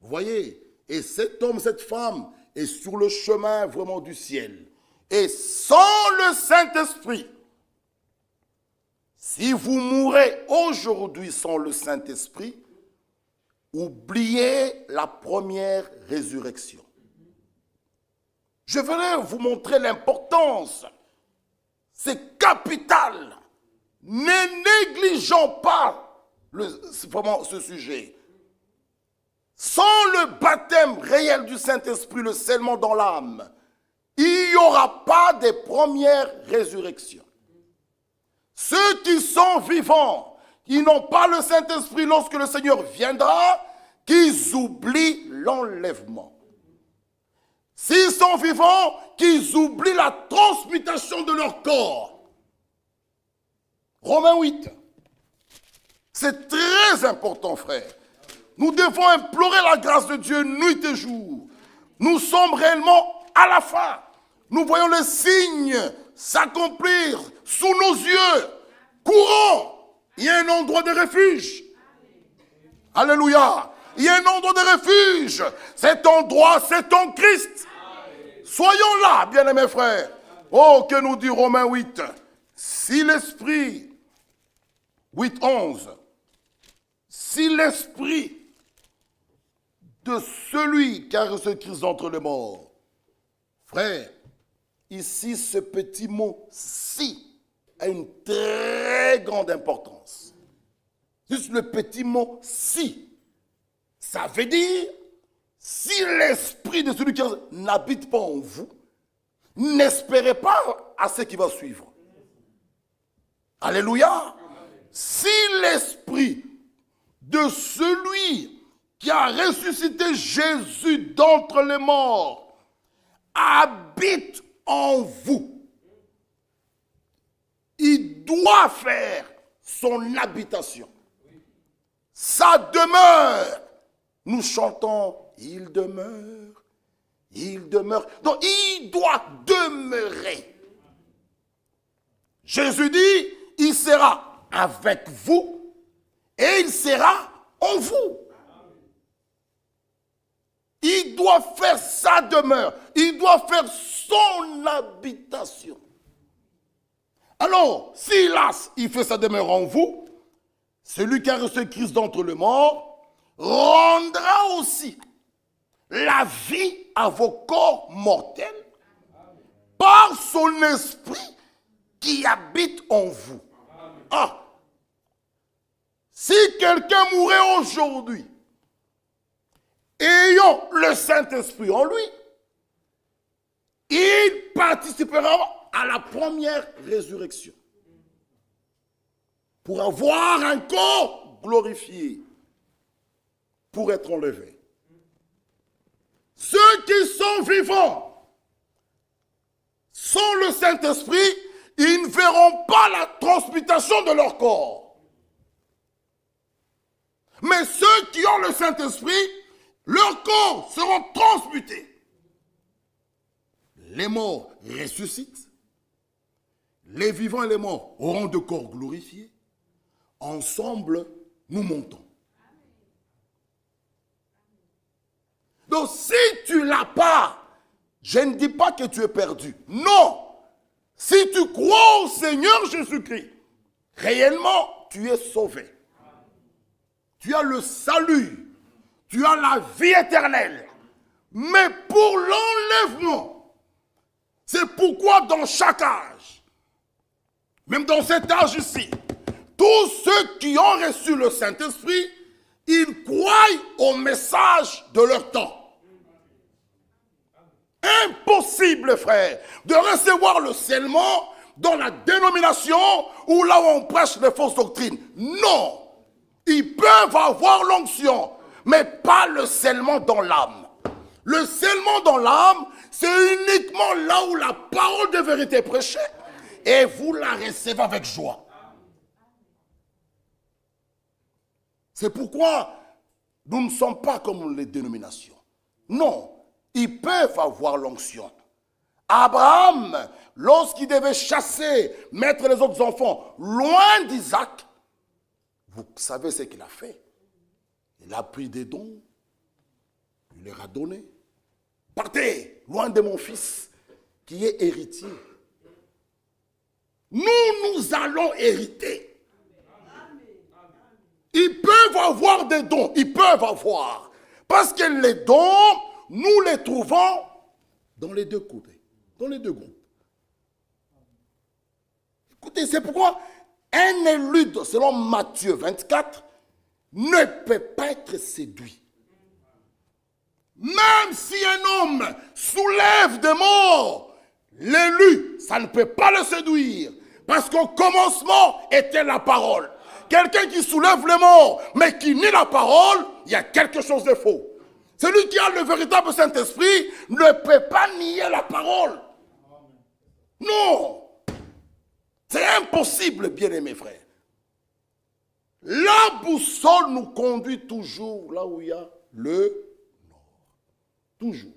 S4: Vous voyez? Et cet homme, cette femme est sur le chemin vraiment du ciel. Et sans le Saint-Esprit, si vous mourrez aujourd'hui sans le Saint-Esprit, oubliez la première résurrection. Je voudrais vous montrer l'importance. C'est capital. Ne négligeons pas vraiment ce sujet. Sans le baptême réel du Saint-Esprit, le scellement dans l'âme, il n'y aura pas de première résurrection. Ceux qui sont vivants, qui n'ont pas le Saint-Esprit lorsque le Seigneur viendra, qu'ils oublient l'enlèvement. S'ils sont vivants, qu'ils oublient la transmutation de leur corps. Romains 8. C'est très important, frère. Nous devons implorer la grâce de Dieu nuit et jour. Nous sommes réellement à la fin. Nous voyons les signes s'accomplir sous nos yeux. Courons. Il y a un endroit de refuge. Alléluia. Il y a un endroit de refuge. Cet endroit, c'est en Christ. Soyons là, bien-aimés frères. Oh, que nous dit Romains 8. Si l'esprit, 8, 11. Si l'esprit de celui qui a reçu Christ d'entre les morts, frère, ici ce petit mot « si » a une très grande importance. Juste le petit mot « si ». Ça veut dire, si l'esprit de celui qui n'habite pas en vous, n'espérez pas à ce qui va suivre. Alléluia. Si l'esprit de celui qui a ressuscité Jésus d'entre les morts habite en vous, il doit faire son habitation. Sa demeure. Nous chantons, il demeure, il demeure. Donc, il doit demeurer. Jésus dit, il sera avec vous et il sera en vous. Il doit faire sa demeure. Il doit faire son habitation. Alors, si hélas, il fait sa demeure en vous, celui qui a reçu Christ d'entre les morts rendra aussi la vie à vos corps mortels par son esprit qui habite en vous. Ah! Si quelqu'un mourait aujourd'hui, ayant le Saint-Esprit en lui, il participera à la première résurrection pour avoir un corps glorifié, pour être enlevés. Ceux qui sont vivants sans le Saint-Esprit, ils ne verront pas la transmutation de leur corps. Mais ceux qui ont le Saint-Esprit, leurs corps seront transmutés. Les morts ressuscitent. Les vivants et les morts auront de corps glorifiés. Ensemble, nous montons. Donc, si tu ne l'as pas, je ne dis pas que tu es perdu. Non. Si tu crois au Seigneur Jésus-Christ, réellement, tu es sauvé. Tu as le salut. Tu as la vie éternelle. Mais pour l'enlèvement, c'est pourquoi dans chaque âge, même dans cet âge ici, tous ceux qui ont reçu le Saint-Esprit, ils croient au message de leur temps. Impossible, frère, de recevoir le scellement dans la dénomination ou là où on prêche les fausses doctrines. Non, ils peuvent avoir l'onction, mais pas le scellement dans l'âme. Le scellement dans l'âme, c'est uniquement là où la parole de vérité est prêchée et vous la recevez avec joie. C'est pourquoi nous ne sommes pas comme les dénominations. Non. ils peuvent avoir l'onction. Abraham, lorsqu'il devait chasser, mettre les autres enfants loin d'Isaac, vous savez ce qu'il a fait. Il a pris des dons, il leur a donné. Partez, loin de mon fils, qui est héritier. Nous allons hériter. Ils peuvent avoir des dons, ils peuvent avoir. Parce que les dons, nous les trouvons dans les deux côtés, dans les deux groupes. Écoutez, c'est pourquoi un élu, selon Matthieu 24, ne peut pas être séduit. Même si un homme soulève des morts, l'élu, ça ne peut pas le séduire. Parce qu'au commencement était la parole. Quelqu'un qui soulève les morts, mais qui nie la parole, il y a quelque chose de faux. Celui qui a le véritable Saint-Esprit ne peut pas nier la parole. Non. C'est impossible, bien-aimés frères. La boussole nous conduit toujours là où il y a le nord. Toujours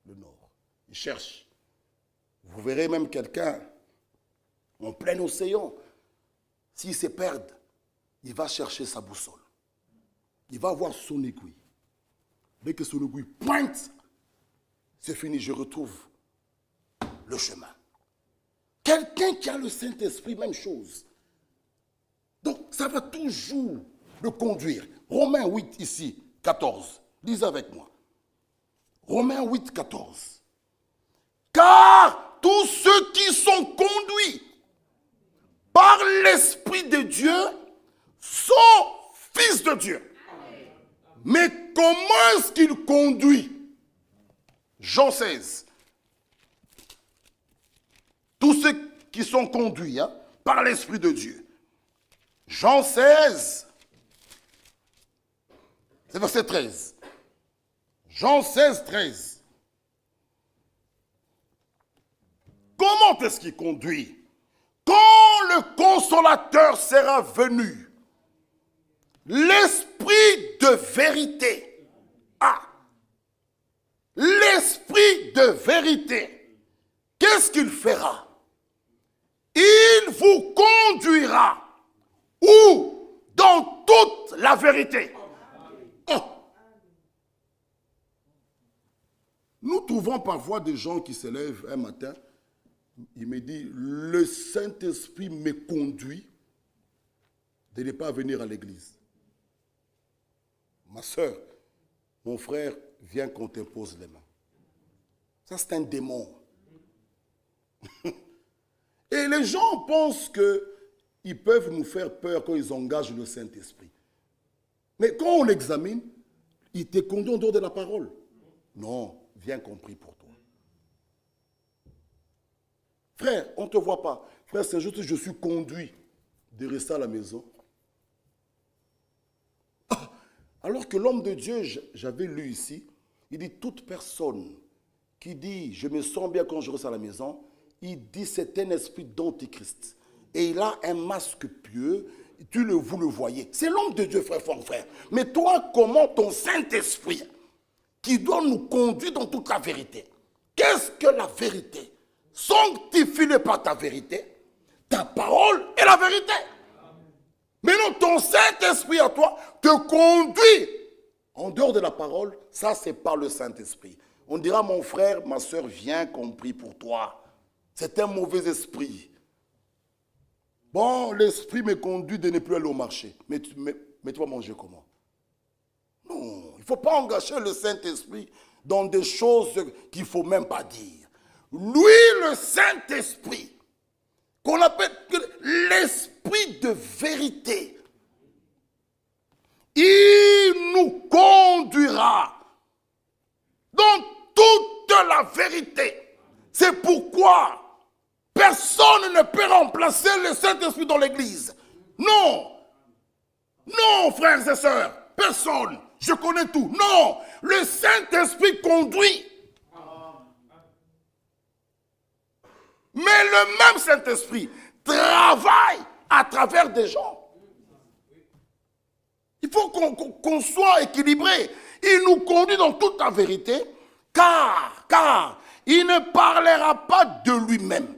S4: le nord. Il cherche. Vous verrez même quelqu'un en plein océan. S'il se perd, il va chercher sa boussole. Il va voir son aiguille. Dès que son aiguille pointe, c'est fini, je retrouve le chemin. Quelqu'un qui a le Saint-Esprit, même chose. Donc, ça va toujours le conduire. Romains 8, ici, 14. Lisez avec moi. Romains 8, 14. Car tous ceux qui sont conduits par l'Esprit de Dieu sont fils de Dieu. Mais comment est-ce qu'il conduit? Jean 16. Tous ceux qui sont conduits par l'Esprit de Dieu. Jean 16, c'est verset 13. Jean 16, 13. Comment est-ce qu'il conduit? Quand le consolateur sera venu, l'esprit de vérité. Ah! L'esprit de vérité. Qu'est-ce qu'il fera? Il vous conduira. Où? Dans toute la vérité. Oh. Nous trouvons parfois des gens qui se lèvent un matin, il me dit, le Saint-Esprit me conduit de ne pas venir à l'église. Ma soeur, mon frère, viens qu'on te pose les mains. Ça, c'est un démon. Et les gens pensent qu'ils peuvent nous faire peur quand ils engagent le Saint-Esprit. Mais quand on l'examine, il te conduit en dehors de la parole. Non, viens qu'on prie pour toi. Frère, on ne te voit pas. Frère, c'est juste que je suis conduit de rester à la maison. Alors que l'homme de Dieu, j'avais lu ici, il dit toute personne qui dit je me sens bien quand je reste à la maison, il dit c'est un esprit d'antichrist. Et il a un masque pieux, vous le voyez. C'est l'homme de Dieu, frère. Mais toi, comment ton Saint-Esprit, qui doit nous conduire dans toute la vérité, qu'est-ce que la vérité? Sanctifie-le par ta vérité, ta parole est la vérité. Mais non, ton Saint-Esprit à toi te conduit en dehors de la parole. Ça, c'est par le Saint-Esprit. On dira, mon frère, ma soeur, viens qu'on prie pour toi. C'est un mauvais esprit. Bon, l'esprit me conduit de ne plus aller au marché. Mais tu vas manger comment? Non, il ne faut pas engager le Saint-Esprit dans des choses qu'il ne faut même pas dire. Lui, le Saint-Esprit, qu'on appelle l'esprit de vérité, il nous conduira dans toute la vérité. C'est pourquoi personne ne peut remplacer le Saint-Esprit dans l'église. Non. Non, frères et sœurs, personne. Je connais tout. Non, le Saint-Esprit conduit. Mais le même Saint-Esprit travaille à travers des gens. Il faut qu'on soit équilibré. Il nous conduit dans toute la vérité, Car il ne parlera pas de lui-même,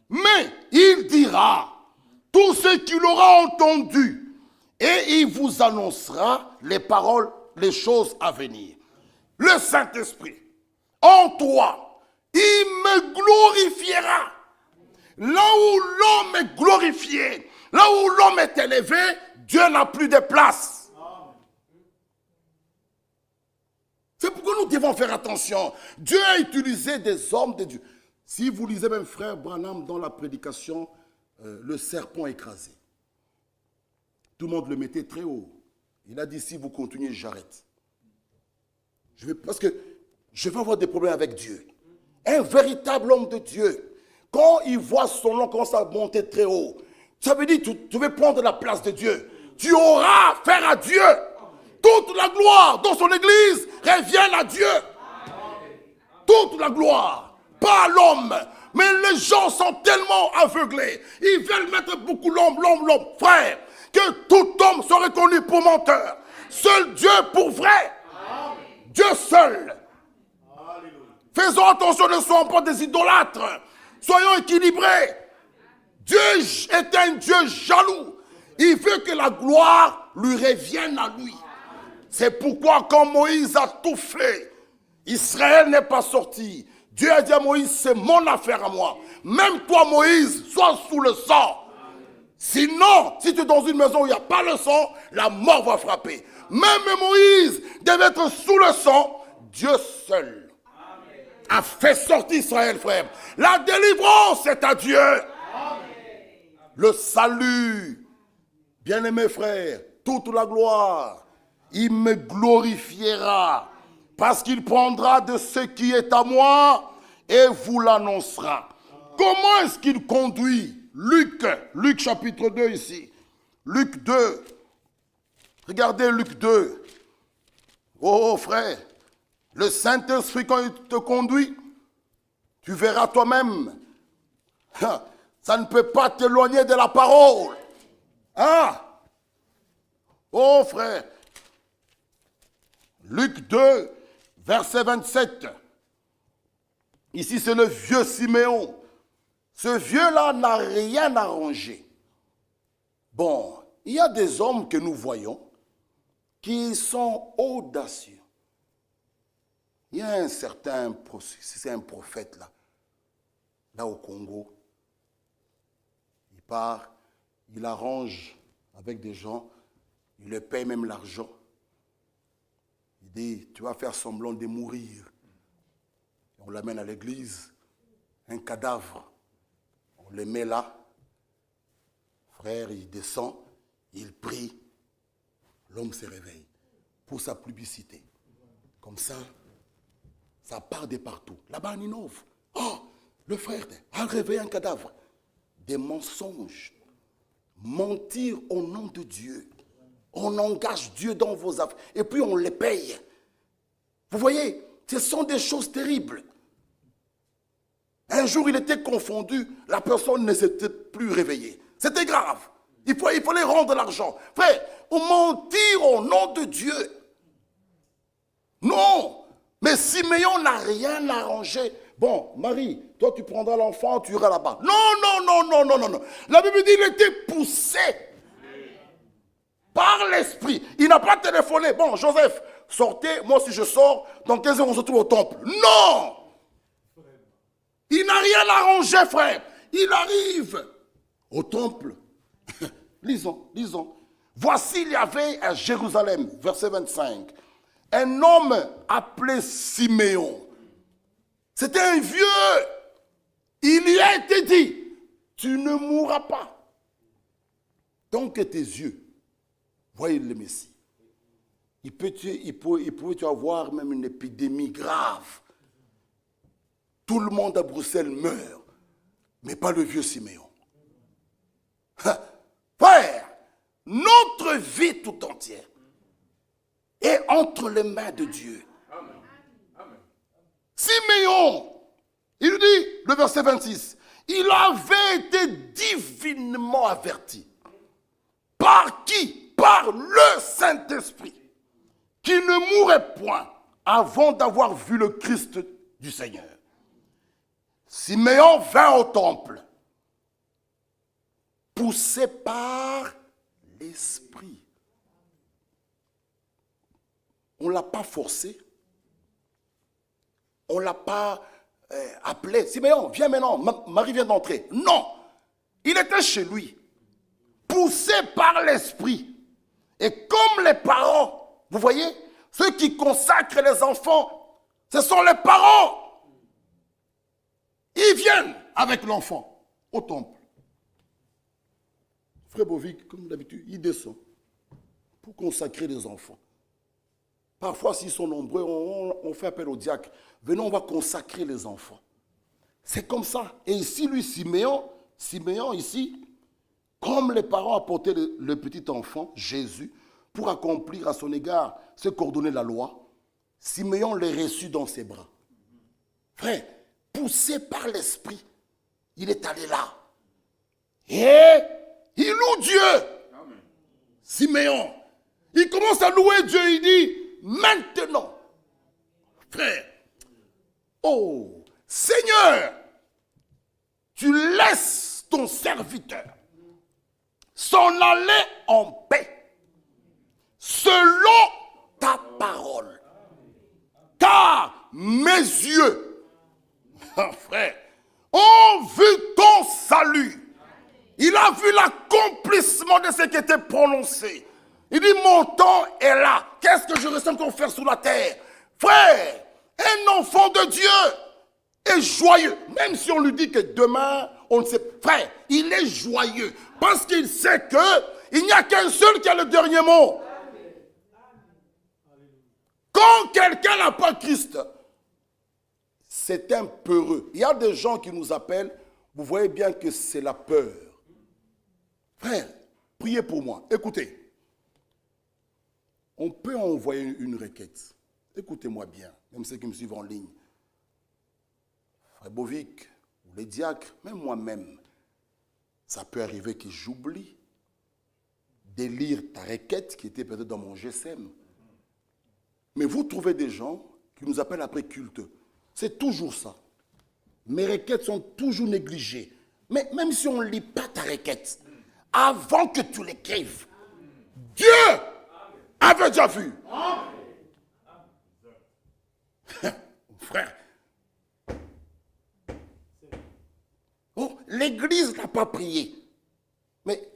S4: mais il dira tout ce qu'il aura entendu et il vous annoncera les paroles, les choses à venir. Le Saint-Esprit, en toi, il me glorifiera. Là où l'homme est glorifié, là où l'homme est élevé, Dieu n'a plus de place. C'est pourquoi nous devons faire attention. Dieu a utilisé des hommes de Dieu. Si vous lisez même frère Branham dans la prédication, le serpent écrasé. Tout le monde le mettait très haut. Il a dit, si vous continuez, j'arrête. Parce que je vais avoir des problèmes avec Dieu. Un véritable homme de Dieu, quand il voit son nom commencer à monter très haut, ça veut dire que tu veux prendre la place de Dieu. Tu auras affaire à Dieu. Toute la gloire dans son église revient à Dieu. Toute la gloire, pas à l'homme. Mais les gens sont tellement aveuglés. Ils veulent mettre beaucoup l'homme. Frère, que tout homme soit reconnu pour menteur. Seul Dieu pour vrai. Dieu seul. Faisons attention, ne soyons pas des idolâtres. Soyons équilibrés. Dieu est un Dieu jaloux. Il veut que la gloire lui revienne à lui. C'est pourquoi quand Moïse a tout fait, Israël n'est pas sorti. Dieu a dit à Moïse, c'est mon affaire à moi. Même toi, Moïse, sois sous le sang. Sinon, si tu es dans une maison où il n'y a pas le sang, la mort va frapper. Même Moïse devait être sous le sang. Dieu seul a fait sortir Israël, frère. La délivrance est à Dieu. Le salut, bien-aimés frères, toute la gloire, il me glorifiera parce qu'il prendra de ce qui est à moi et vous l'annoncera. Comment est-ce qu'il conduit? Luc chapitre 2 ici. Luc 2. Regardez Luc 2. Oh frère, le Saint-Esprit quand il te conduit, tu verras toi-même. Ça ne peut pas t'éloigner de la parole. Ah! Oh frère. Luc 2, verset 27. Ici c'est le vieux Siméon. Ce vieux-là n'a rien arrangé. Bon, il y a des hommes que nous voyons qui sont audacieux. Il y a un certain, c'est un prophète là au Congo. Il part, il arrange avec des gens, il leur paye même l'argent. Il dit, tu vas faire semblant de mourir. On l'amène à l'église, un cadavre. On le met là. Frère, il descend, il prie. L'homme se réveille pour sa publicité. Comme ça, ça part de partout. Là-bas, on innove. Oh, le frère a réveillé un cadavre. Des mensonges. Mentir au nom de Dieu. On engage Dieu dans vos affaires. Et puis on les paye. Vous voyez, ce sont des choses terribles. Un jour, il était confondu. La personne ne s'était plus réveillée. C'était grave. Il fallait rendre l'argent. Frère, on mentir au nom de Dieu. Non. Mais Siméon n'a rien arrangé. Bon, Marie, toi tu prendras l'enfant, tu iras là-bas. Non. La Bible dit qu'il était poussé par l'esprit. Il n'a pas téléphoné. Bon, Joseph, sortez, moi si je sors, dans 15 heures on se retrouve au temple. Non. Il n'a rien arrangé, frère. Il arrive au temple. Lisons. Voici, il y avait à Jérusalem, verset 25, un homme appelé Siméon. C'était un vieux. Il lui a été dit, tu ne mourras pas. Tant que tes yeux voient le Messie. Il pouvait avoir même une épidémie grave. Tout le monde à Bruxelles meurt, mais pas le vieux Siméon. Frère, notre vie tout entière est entre les mains de Dieu. Siméon, il dit, le verset 26, il avait été divinement averti. Par qui? Par le Saint-Esprit, qui ne mourrait point avant d'avoir vu le Christ du Seigneur. Siméon vint au temple, poussé par l'Esprit. On ne l'a pas forcé. On ne l'a pas appelé. Siméon, viens maintenant, Marie vient d'entrer. Non, il était chez lui, poussé par l'Esprit. Et comme les parents, vous voyez, ceux qui consacrent les enfants, ce sont les parents. Ils viennent avec l'enfant au temple. Frère Bovic, comme d'habitude, il descend pour consacrer les enfants. Parfois, s'ils sont nombreux, on fait appel au diacre. Venons, on va consacrer les enfants. C'est comme ça. Et ici, lui, Siméon ici, comme les parents apportaient le petit enfant, Jésus, pour accomplir à son égard ce qu'ordonnait la loi, Siméon les reçut dans ses bras. Frère, poussé par l'Esprit, il est allé là. Et il loue Dieu. Amen. Siméon, il commence à louer Dieu, il dit, maintenant, frère, oh, Seigneur, tu laisses ton serviteur s'en aller en paix, selon ta parole. Car mes yeux, frère, ont vu ton salut. Il a vu l'accomplissement de ce qui était prononcé. Il dit, mon temps est là. Qu'est-ce que je ressens qu'on faire sur la terre? Frère, un enfant de Dieu est joyeux. Même si on lui dit que demain, on ne sait pas. Frère, il est joyeux. Parce qu'il sait qu'il n'y a qu'un seul qui a le dernier mot. Quand quelqu'un n'a pas Christ, c'est un peureux. Il y a des gens qui nous appellent, vous voyez bien que c'est la peur. Frère, priez pour moi. Écoutez. On peut envoyer une requête. Écoutez-moi bien, même ceux qui me suivent en ligne. Frère Bovic, ou les diacres, même moi-même, ça peut arriver que j'oublie de lire ta requête qui était peut-être dans mon GSM. Mais vous trouvez des gens qui nous appellent après culte. C'est toujours ça. Mes requêtes sont toujours négligées. Mais même si on ne lit pas ta requête, avant que tu l'écrives, Dieu avait déjà vu. Frère. Oh, l'église n'a pas prié. Mais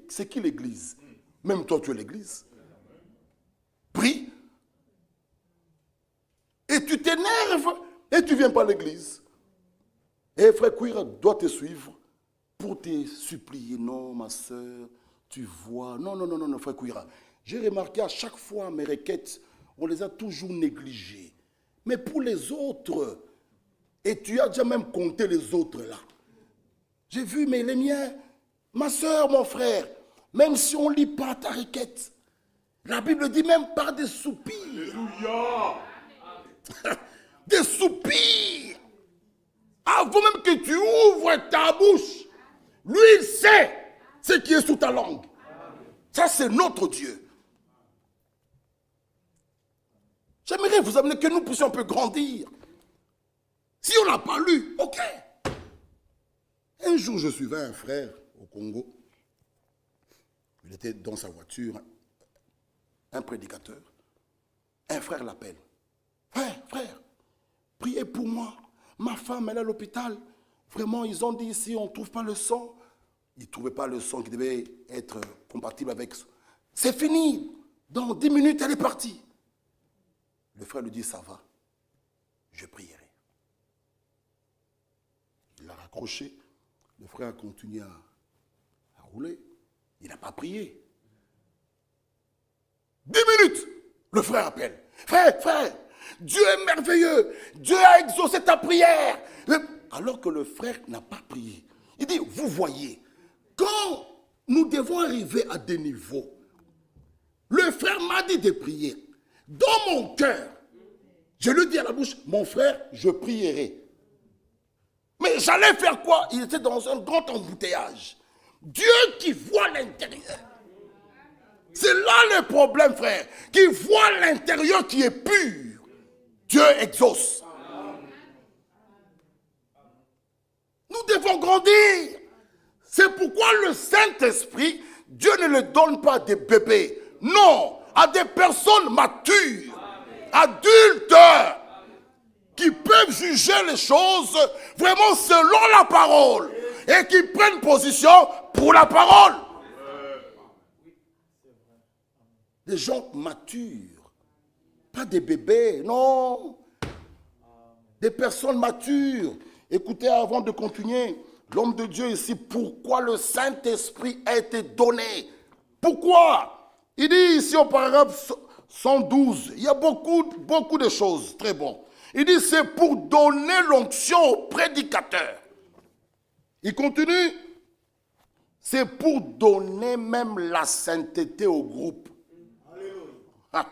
S4: c'est qui l'église? Même toi, tu es l'église. Prie. Et tu t'énerves et tu ne viens pas à l'église. Et frère Kouira doit te suivre pour te supplier. Non, ma soeur, tu vois. Non, frère Kouira. J'ai remarqué à chaque fois mes requêtes, on les a toujours négligées. Mais pour les autres, et tu as déjà même compté les autres là. J'ai vu, mais les miens, ma soeur, mon frère, même si on ne lit pas ta requête, la Bible dit même par des soupirs. Alléluia. Des soupirs. Avant même que tu ouvres ta bouche, lui, il sait ce qui est sous ta langue. Ça, c'est notre Dieu. J'aimerais vous amener que nous puissions un peu grandir. Si on n'a pas lu, ok. Un jour, je suivais un frère au Congo. Il était dans sa voiture, un prédicateur. Un frère l'appelle. Frère, priez pour moi. Ma femme, elle est à l'hôpital. Vraiment, ils ont dit ici, on ne trouve pas le sang. Ils ne trouvaient pas le sang qui devait être compatible avec ça. C'est fini. Dans 10 minutes, elle est partie. Le frère lui dit, ça va, je prierai. Il l'a raccroché. Le frère a continué à rouler. Il n'a pas prié. 10 minutes, le frère appelle. Frère, Dieu est merveilleux. Dieu a exaucé ta prière. Alors que le frère n'a pas prié. Il dit, vous voyez, quand nous devons arriver à des niveaux, le frère m'a dit de prier. Dans mon cœur, je lui dis à la bouche, mon frère, je prierai. Mais j'allais faire quoi? Il était dans un grand embouteillage. Dieu qui voit l'intérieur. C'est là le problème, frère. Qui voit l'intérieur qui est pur. Dieu exauce. Nous devons grandir. C'est pourquoi le Saint-Esprit, Dieu ne le donne pas à des bébés. Non, à des personnes matures, adultes, qui peuvent juger les choses vraiment selon la parole et qui prennent position pour la parole. Des gens matures, pas des bébés, non. Des personnes matures. Écoutez, avant de continuer, l'homme de Dieu ici, pourquoi le Saint-Esprit a été donné? Pourquoi? Il dit ici au paragraphe 112, il y a beaucoup de choses, très bon. Il dit c'est pour donner l'onction au prédicateur. Il continue, c'est pour donner même la sainteté au groupe. Ah.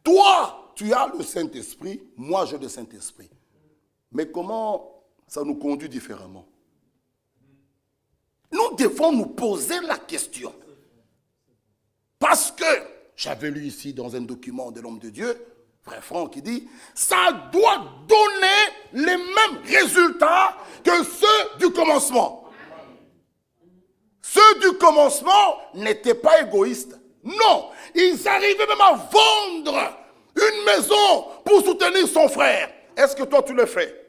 S4: Toi, tu as le Saint-Esprit, moi j'ai le Saint-Esprit. Mais comment ça nous conduit différemment? Nous devons nous poser la question. Parce que, j'avais lu ici dans un document de l'homme de Dieu, Frère Franck, qui dit, ça doit donner les mêmes résultats que ceux du commencement. Ceux du commencement n'étaient pas égoïstes. Non, ils arrivaient même à vendre une maison pour soutenir son frère. Est-ce que toi tu le fais?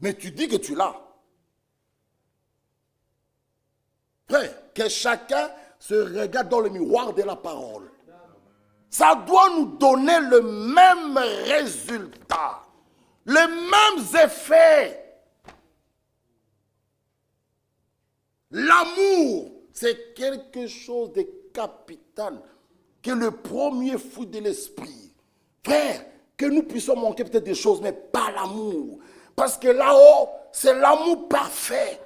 S4: Mais tu dis que tu l'as. Frère, que chacun se regarde dans le miroir de la parole. Ça doit nous donner le même résultat, les mêmes effets. L'amour, c'est quelque chose de capital, qui est le premier fruit de l'esprit. Frère, que nous puissions manquer peut-être des choses, mais pas l'amour. Parce que là-haut, c'est l'amour parfait.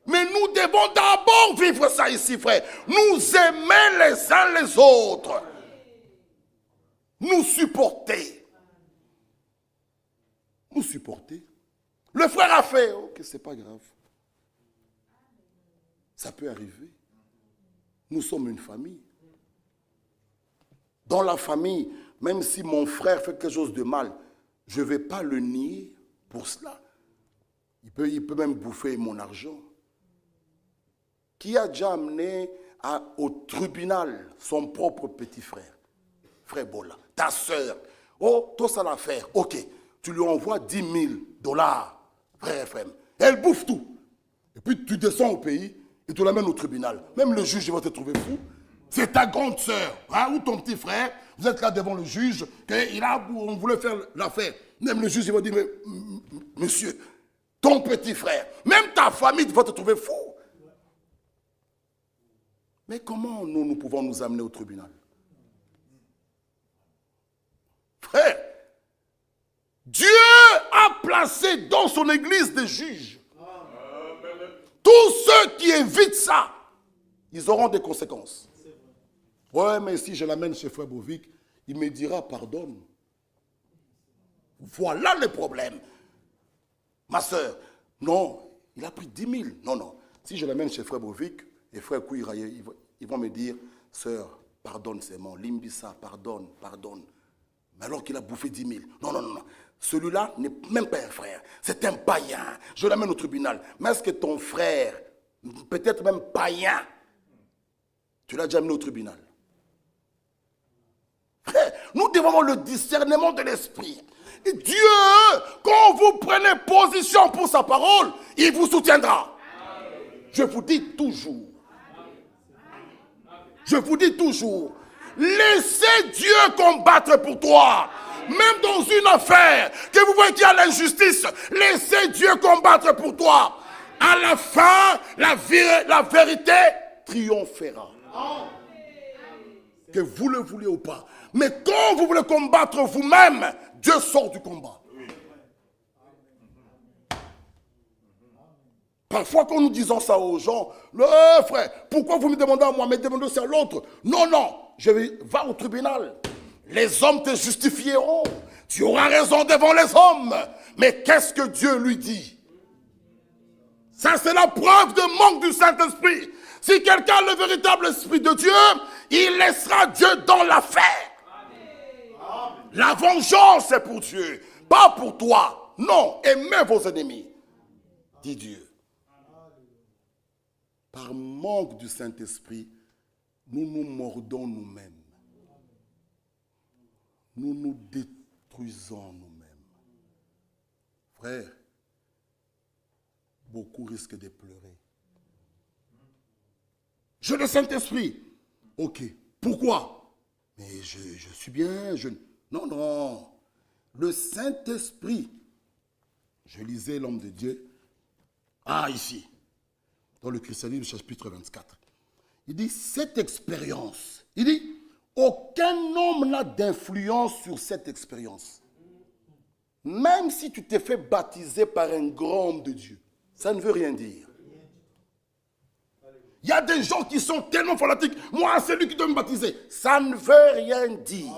S4: Mais nous devons d'abord vivre ça ici, frère. Nous aimer les uns les autres. Nous supporter. Nous supporter. Le frère a fait, ok, c'est pas grave. Ça peut arriver. Nous sommes une famille. Dans la famille, même si mon frère fait quelque chose de mal, je ne vais pas le nier pour cela. Il peut même bouffer mon argent. Qui a déjà amené au tribunal son propre petit frère? Frère Bola, ta soeur. Oh, toi ça l'affaire. Ok, tu lui envoies $10,000, frère. Elle bouffe tout. Et puis tu descends au pays et tu l'amènes au tribunal. Même le juge va te trouver fou. C'est ta grande soeur, hein, ou ton petit frère. Vous êtes là devant le juge, on voulait faire l'affaire. Même le juge il va dire, mais, monsieur, ton petit frère, même ta famille va te trouver fou. Mais comment nous pouvons nous amener au tribunal? Frère, Dieu a placé dans son église des juges. Tous ceux qui évitent ça, ils auront des conséquences. Ouais, mais si je l'amène chez Frère Bovic, il me dira pardonne. Voilà le problème. Ma soeur, non, il a pris 10 000. Non. Si je l'amène chez Frère Bovic, et Frère Kouiraye, ils vont me dire, sœur, pardonne seulement. Limbissa, pardonne. Mais alors qu'il a bouffé 10 000. Non. Celui-là n'est même pas un frère. C'est un païen. Je l'amène au tribunal. Mais est-ce que ton frère, peut-être même païen, tu l'as déjà amené au tribunal? Frère, nous devons avoir le discernement de l'esprit. Et Dieu, quand vous prenez position pour sa parole, il vous soutiendra. Je vous dis toujours. Laissez Dieu combattre pour toi. Même dans une affaire, que vous voyez qu'il y a l'injustice, laissez Dieu combattre pour toi. À la fin, la vérité triomphera. Que vous le voulez ou pas. Mais quand vous voulez combattre vous-même, Dieu sort du combat. Parfois, quand nous disons ça aux gens, frère, pourquoi vous me demandez à moi, mais demandez aussi à l'autre? Non, va au tribunal. Les hommes te justifieront. Tu auras raison devant les hommes. Mais qu'est-ce que Dieu lui dit? Ça, c'est la preuve de manque du Saint-Esprit. Si quelqu'un a le véritable Esprit de Dieu, il laissera Dieu dans l'affaire. La vengeance est pour Dieu, pas pour toi. Non, aimez vos ennemis, dit Dieu. Par manque du Saint-Esprit, nous nous mordons nous-mêmes. Nous nous détruisons nous-mêmes. Frère, beaucoup risquent de pleurer. J'ai le Saint-Esprit. Ok, pourquoi? Mais je suis bien, Non, non. Le Saint-Esprit, je lisais l'homme de Dieu, ici, dans le Christianisme, chapitre 24. Il dit, cette expérience, il dit, aucun homme n'a d'influence sur cette expérience. Même si tu t'es fait baptiser par un grand homme de Dieu, ça ne veut rien dire. Il y a des gens qui sont tellement fanatiques. Moi, c'est lui qui doit me baptiser. Ça ne veut rien dire.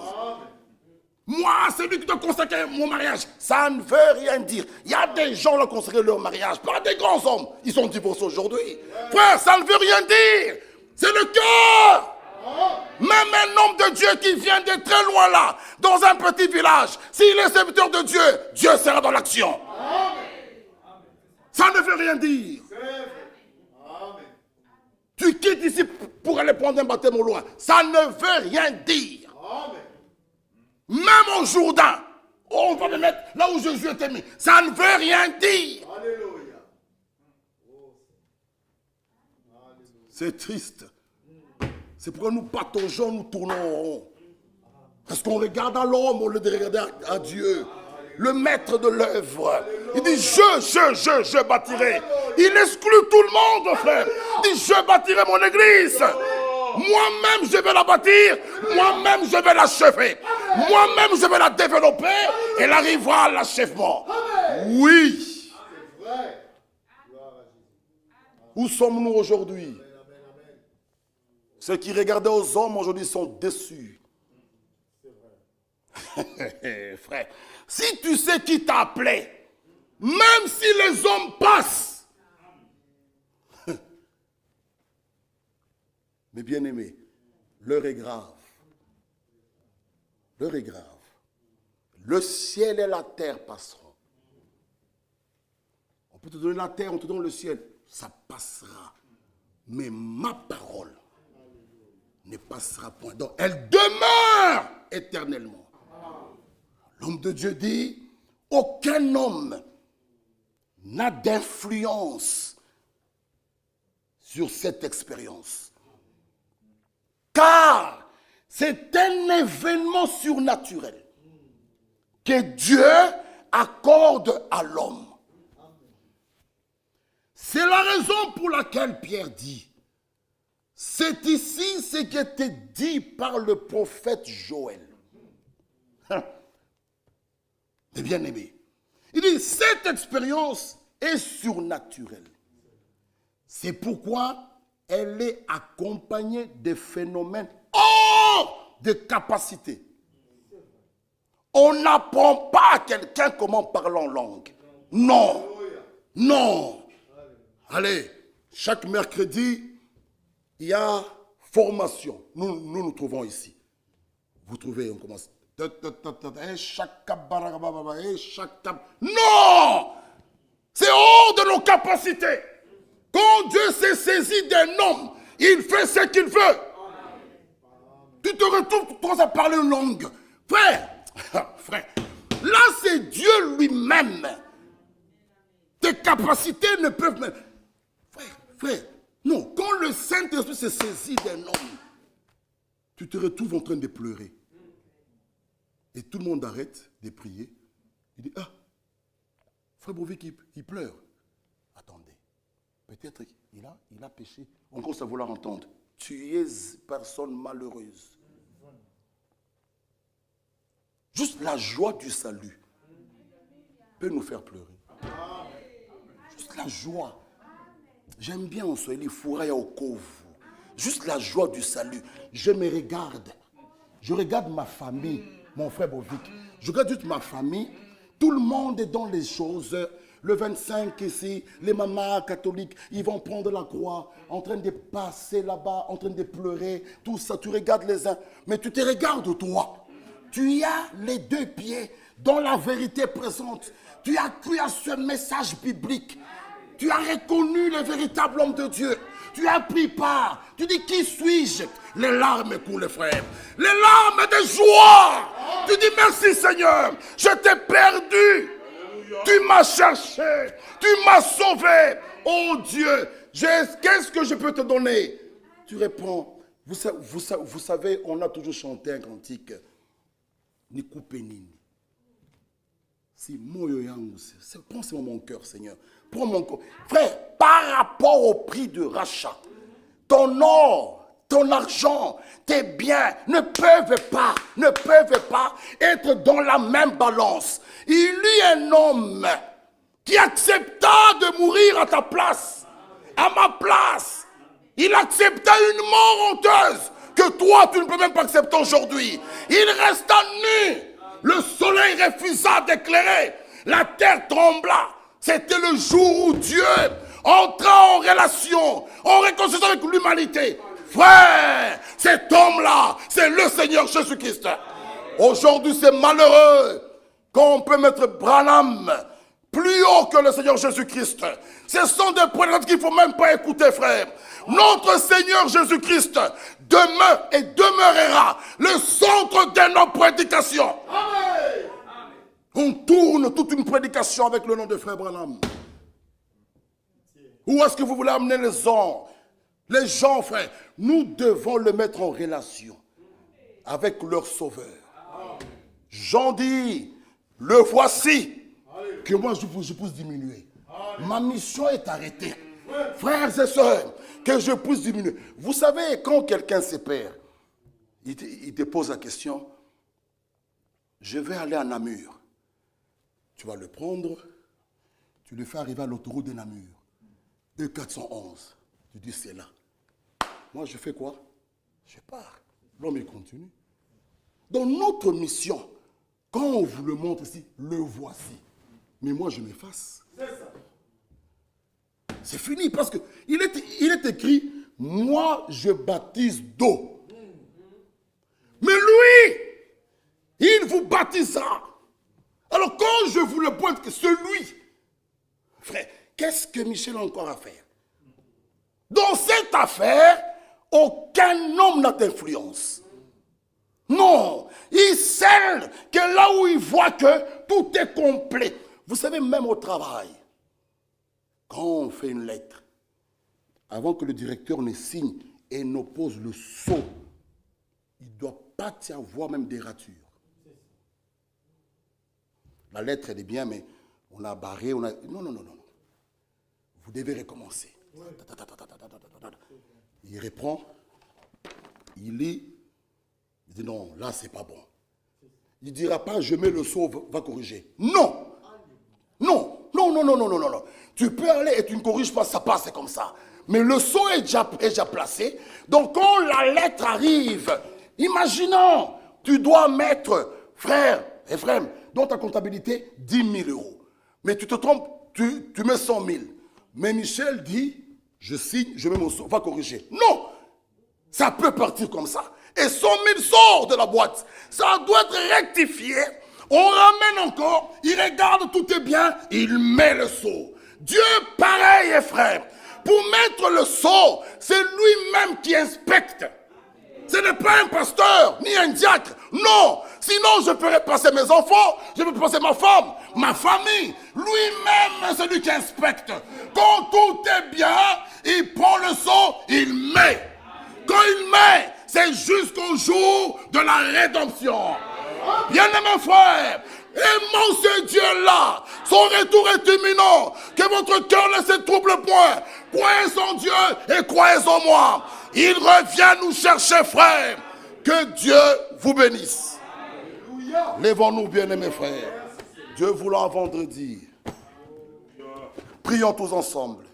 S4: Moi, c'est lui qui doit consacrer mon mariage. Ça ne veut rien dire. Il y a des gens qui ont consacré leur mariage par des grands hommes. Ils sont divorcés aujourd'hui. Frère, ça ne veut rien dire. C'est le cœur. Même un homme de Dieu qui vient de très loin là, dans un petit village, s'il est serviteur de Dieu, Dieu sera dans l'action. Ça ne veut rien dire. Tu quittes ici pour aller prendre un baptême au loin. Ça ne veut rien dire. Même au Jourdain, on va me mettre là où Jésus était mis. Ça ne veut rien dire. C'est triste. C'est pourquoi nous pataugeons, nous tournons en rond. Parce qu'on regarde à l'homme au lieu de regarder à Dieu, le maître de l'œuvre. Il dit, je bâtirai. Il exclut tout le monde, frère. Il dit, je bâtirai mon église. Moi-même, je vais la bâtir. Moi-même, je vais l'achever. Moi-même, je vais la développer. Elle arrivera à l'achèvement. Oui. Où sommes-nous aujourd'hui? Ceux qui regardaient aux hommes aujourd'hui sont déçus. Frère, si tu sais qui t'a appelé, même si les hommes passent, mais bien aimé, l'heure est grave. L'heure est grave. Le ciel et la terre passeront. On peut te donner la terre, on te donne le ciel. Ça passera. Mais ma parole ne passera point. Donc, elle demeure éternellement. L'homme de Dieu dit, aucun homme n'a d'influence sur cette expérience. Car c'est un événement surnaturel que Dieu accorde à l'homme. C'est la raison pour laquelle Pierre dit, c'est ici ce qui était dit par le prophète Joël. Mais bien aimé, il dit, cette expérience est surnaturelle. C'est pourquoi elle est accompagnée de phénomènes hors de capacité. On n'apprend pas à quelqu'un comment parler en langue. Non. Non. Allez, chaque mercredi, il y a formation. Nous trouvons ici. Vous trouvez, on commence. Non! C'est hors de nos capacités. Quand Dieu s'est saisi d'un homme, il fait ce qu'il veut. Tu te retrouves, tu commences à parler une langue. Frère, là c'est Dieu lui-même. Tes capacités ne peuvent même... Frère, non, quand le Saint-Esprit s'est saisi d'un homme, tu te retrouves en train de pleurer. Et tout le monde arrête de prier. Il dit, frère Bovic, il pleure. Attendez, peut-être il a péché. On commence à vouloir entendre. Tu es personne malheureuse. Juste la joie du salut peut nous faire pleurer. Juste la joie. J'aime bien en Swahili, fouraya au kovu. Juste la joie du salut. Je me regarde. Je regarde ma famille, mon frère Bovic. Je regarde juste ma famille. Tout le monde est dans les choses Le 25 ici, les mamans catholiques, ils vont prendre la croix, en train de passer là-bas, en train de pleurer, tout ça. Tu regardes les uns, mais tu te regardes toi. Tu as les deux pieds dans la vérité présente. Tu as cru à ce message biblique. Tu as reconnu le véritable homme de Dieu. Tu as pris part. Tu dis, qui suis-je? Les larmes coulent, frère. Les larmes de joie. Tu dis, merci Seigneur. Je t'ai perdu. Tu m'as cherché. Tu m'as sauvé. Oh Dieu, qu'est-ce que je peux te donner? Tu réponds, vous savez, on a toujours chanté un cantique. Ni coupenini. Si moyo yangu, prends mon cœur, Seigneur. Prends mon cœur. Frère, par rapport au prix de rachat, ton or, ton argent, tes biens ne peuvent pas être dans la même balance. Il y a un homme qui accepta de mourir à ta place, à ma place. Il accepta une mort honteuse que toi, tu ne peux même pas accepter aujourd'hui. Il resta nu. Le soleil refusa d'éclairer. La terre trembla. C'était le jour où Dieu entra en relation, en réconciliation avec l'humanité. Frère, cet homme-là, c'est le Seigneur Jésus-Christ. Aujourd'hui, c'est malheureux qu'on peut mettre Branham plus haut que le Seigneur Jésus-Christ. Ce sont des prédications qu'il ne faut même pas écouter, frère. Notre Seigneur Jésus-Christ demeure et demeurera le centre de nos prédications. Amen. On tourne toute une prédication avec le nom de frère Branham. Où est-ce que vous voulez amener les gens? Les gens, frère, nous devons le mettre en relation avec leur sauveur. Jean dit, le voici, que moi je puisse diminuer. Ma mission est arrêtée. Frères et sœurs, que je puisse diminuer. Vous savez, quand quelqu'un se perd, il te pose la question, je vais aller à Namur. Tu vas le prendre, tu le fais arriver à l'autoroute de Namur. E411. Tu dis, c'est là. Moi, je fais quoi? Je pars. L'homme, il continue. Dans notre mission, quand on vous le montre ici, le voici. Mais moi, je m'efface. C'est ça. C'est fini parce qu'il est écrit, moi, je baptise d'eau. Mais lui, il vous baptisera. Alors, quand je vous le pointe, que celui, frère, qu'est-ce que Michel a encore à faire? Dans cette affaire, aucun homme n'a d'influence. Non, il scelle que là où il voit que tout est complet. Vous savez, même au travail, quand on fait une lettre, avant que le directeur ne signe et n'oppose le sceau, il ne doit pas y avoir même des ratures. La lettre, elle est bien, mais on a barré, on a... Non. Vous devez recommencer. Il reprend, il lit, il dit non, là, c'est pas bon. Il ne dira pas, je mets le sceau, va corriger. Non. Tu peux aller et tu ne corriges pas, ça passe comme ça. Mais le sceau est déjà placé. Donc quand la lettre arrive, imaginons, tu dois mettre, frère, Ephraim, dans ta comptabilité, 10 000 euros. Mais tu te trompes, tu mets 100 000. Mais Michel dit, je signe, je mets mon sceau, va corriger. Non, ça peut partir comme ça. Et 100 000 sort de la boîte. Ça doit être rectifié. On ramène encore, il regarde, tout est bien, il met le sceau. Dieu, pareil, frère. Pour mettre le sceau, c'est lui-même qui inspecte. Ce n'est pas un pasteur, ni un diacre. Non, sinon je ferais passer mes enfants, je peux passer ma femme, ma famille. Lui-même, c'est lui qui inspecte. Quand tout est bien, il prend le sceau, il met. Quand il met, c'est jusqu'au jour de la rédemption. Bien-aimés frères, aimons ce Dieu-là. Son retour est imminent. Que votre cœur ne se trouble point. Croyez en Dieu et croyez en moi. Il revient nous chercher, frères. Que Dieu vous bénisse. Lèvons-nous, bien-aimés frères. Dieu voulant vendredi. Prions tous ensemble.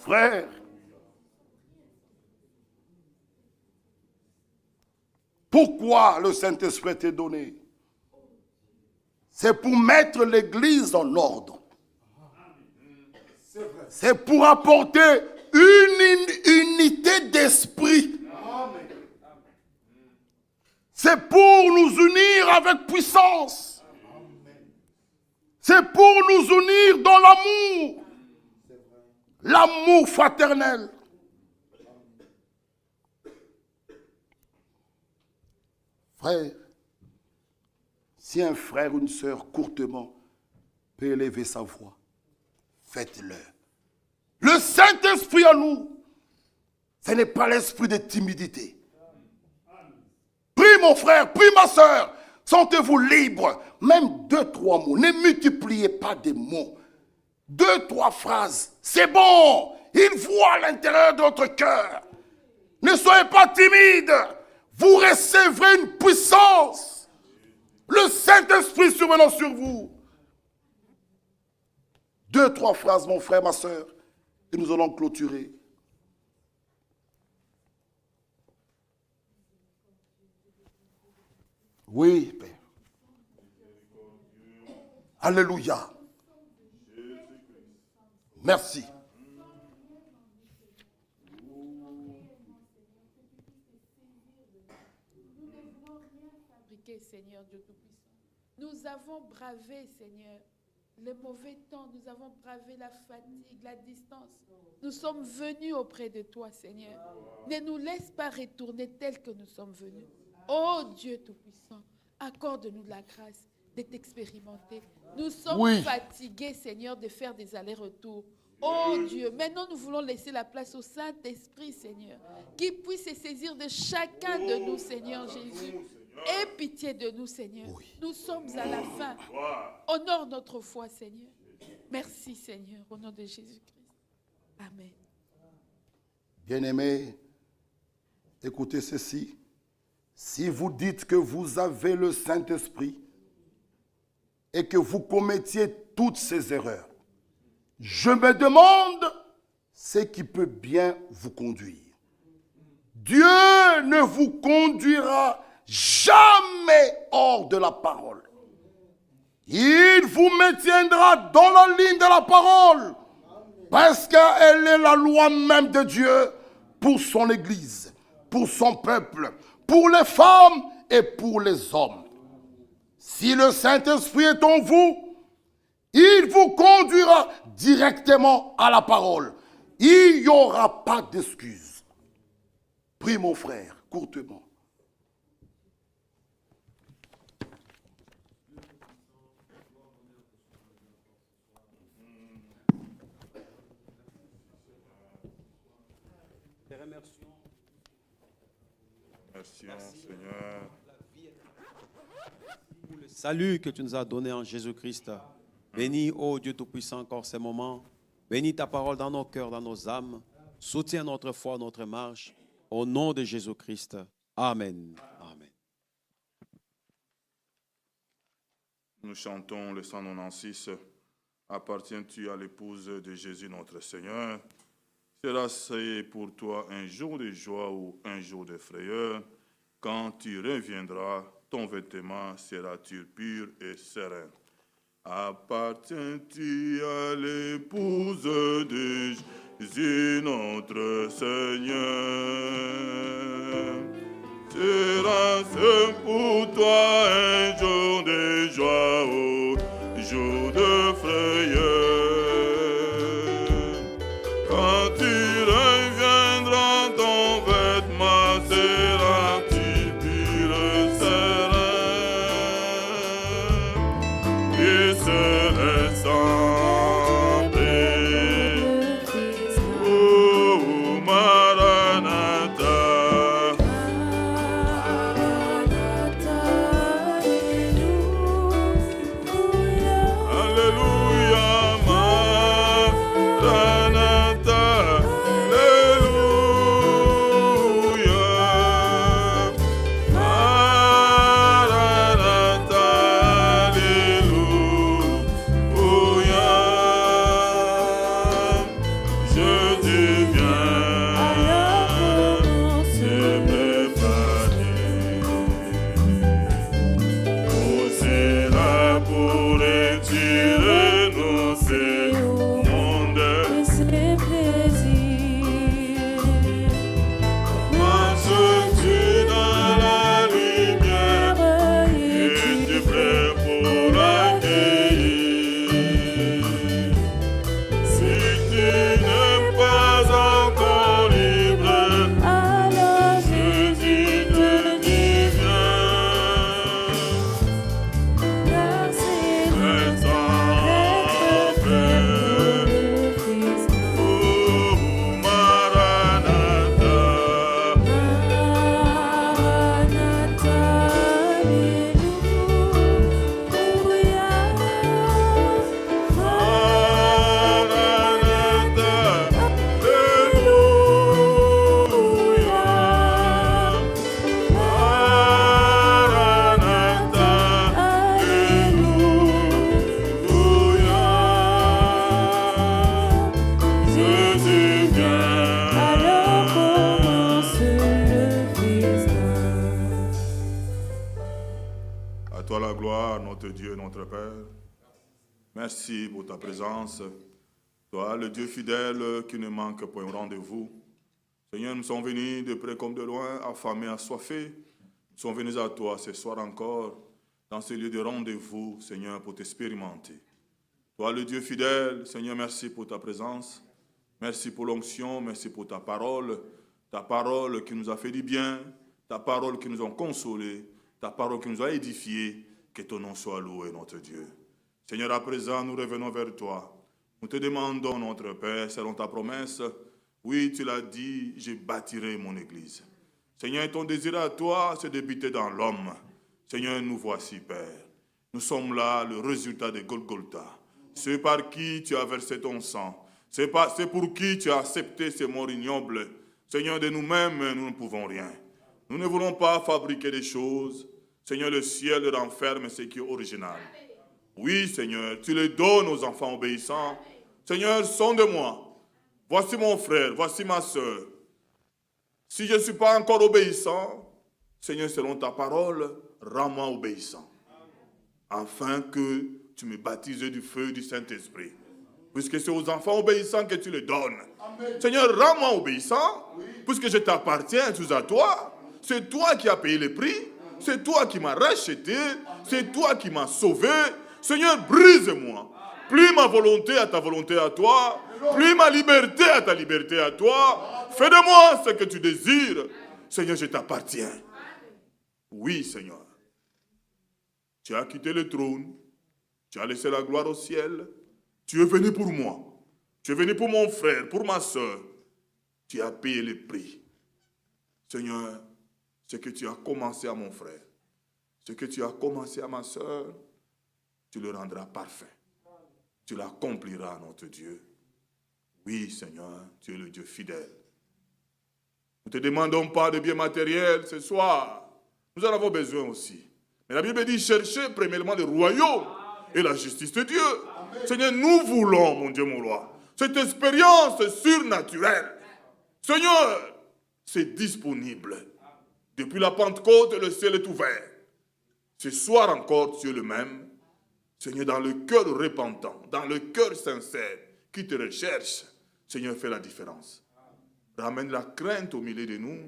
S4: Frère, pourquoi le Saint-Esprit t'est donné? C'est pour mettre l'Église en ordre. C'est pour apporter une unité d'esprit. C'est pour nous unir avec puissance. C'est pour nous unir dans l'amour. L'amour fraternel. Frère, si un frère ou une sœur courtement peut élever sa voix, faites-le. Le Saint-Esprit en nous, ce n'est pas l'esprit de timidité. Prie mon frère, prie ma sœur, sentez-vous libre. Même 2-3 mots, ne multipliez pas des mots. 2-3 phrases, c'est bon. Il voit l'intérieur de votre cœur. Ne soyez pas timide. Vous recevrez une puissance. Le Saint-Esprit survenant sur vous. 2-3 phrases, mon frère, ma sœur, et nous allons clôturer. Oui, Père. Alléluia. Merci.
S5: Seigneur Dieu Tout-Puissant. Nous avons bravé, Seigneur, les mauvais temps, nous avons bravé la fatigue, la distance. Nous sommes venus auprès de toi, Seigneur. Ne nous laisse pas retourner tels que nous sommes venus. Oh Dieu Tout-Puissant, accorde-nous la grâce de t'expérimenter. Nous sommes fatigués, Seigneur, de faire des allers-retours. Oh Dieu, maintenant nous voulons laisser la place au Saint-Esprit, Seigneur, qui puisse se saisir de chacun de nous, Seigneur Jésus. Aie pitié de nous, Seigneur. Nous sommes à la fin. Honore notre foi, Seigneur. Merci, Seigneur, au nom de Jésus-Christ. Amen.
S4: Bien-aimés, écoutez ceci. Si vous dites que vous avez le Saint-Esprit et que vous commettiez toutes ces erreurs, je me demande ce qui peut bien vous conduire. Dieu ne vous conduira jamais hors de la parole. Il vous maintiendra dans la ligne de la parole, parce qu'elle est la loi même de Dieu pour son Église, pour son peuple, pour les femmes et pour les hommes. Si le Saint-Esprit est en vous, il vous conduira directement à la parole. Il n'y aura pas d'excuses. Prie mon frère, courtement.
S1: Merci, Seigneur.
S6: Pour le salut que tu nous as donné en Jésus-Christ. Bénis, ô Dieu Tout-Puissant, encore ces moments. Bénis ta parole dans nos cœurs, dans nos âmes. Soutiens notre foi, notre marche. Au nom de Jésus-Christ. Amen. Amen.
S1: Nous chantons le 196. Appartiens-tu à l'épouse de Jésus notre Seigneur? Sera-ce pour toi un jour de joie ou un jour de frayeur? Quand tu reviendras, ton vêtement sera-tu pur et serein? Appartiens-tu à l'épouse de Jésus notre Seigneur? Sera-ce pour toi un jour de joie ou jour de frayeur? Quand tu reviendras, ton vêtement sera-t-il pur et serein? Et serait sans paix. Oh, Maranatha. À toi la gloire, notre Dieu, notre Père. Merci pour ta présence. Toi, le Dieu fidèle qui ne manque point au rendez-vous. Seigneur, nous sommes venus de près comme de loin, affamés, assoiffés. Nous sommes venus à toi ce soir encore, dans ce lieu de rendez-vous, Seigneur, pour t'expérimenter. Toi, le Dieu fidèle, Seigneur, merci pour ta présence. Merci pour l'onction, merci pour ta parole qui nous a fait du bien, ta parole qui nous a consolés, ta parole qui nous a édifiés. Que ton nom soit loué, notre Dieu. Seigneur, à présent, nous revenons vers toi. Nous te demandons, notre Père, selon ta promesse, oui, tu l'as dit, je bâtirai mon église. Seigneur, ton désir à toi, c'est d'habiter dans l'homme. Seigneur, nous voici, Père. Nous sommes là, le résultat de Golgotha. C'est par qui tu as versé ton sang. C'est pour qui tu as accepté ces morts ignobles. Seigneur, de nous-mêmes, nous ne pouvons rien. Nous ne voulons pas fabriquer des choses. Seigneur, le ciel renferme ce qui est original. Oui, Seigneur, tu le donnes aux enfants obéissants. Seigneur, sonde-moi. Voici mon frère, voici ma soeur. Si je ne suis pas encore obéissant, Seigneur, selon ta parole, rends-moi obéissant. Afin que tu me baptises du feu du Saint-Esprit. Puisque c'est aux enfants obéissants que tu le donnes. Amen. Seigneur, rends-moi obéissant, oui. Puisque je t'appartiens, tout à toi. C'est toi qui as payé le prix. C'est toi qui m'as racheté. C'est toi qui m'as sauvé. Seigneur, brise-moi. Plus ma volonté à ta volonté à toi. Plus ma liberté à ta liberté à toi. Fais de moi ce que tu désires. Seigneur, je t'appartiens. Oui, Seigneur. Tu as quitté le trône. Tu as laissé la gloire au ciel. Tu es venu pour moi. Tu es venu pour mon frère, pour ma soeur. Tu as payé le prix. Seigneur, ce que tu as commencé à mon frère, ce que tu as commencé à ma soeur, tu le rendras parfait. Tu l'accompliras, notre Dieu. Oui, Seigneur, tu es le Dieu fidèle. Nous ne te demandons pas de biens matériels ce soir. Nous en avons besoin aussi. Mais la Bible dit, cherchez premièrement le royaume et la justice de Dieu. Amen. Seigneur, nous voulons, mon Dieu, mon roi, cette expérience surnaturelle. Seigneur, c'est disponible. Depuis la Pentecôte, le ciel est ouvert. Ce soir encore, tu es le même. Seigneur, dans le cœur repentant, dans le cœur sincère qui te recherche, Seigneur, fais la différence. Ramène la crainte au milieu de nous.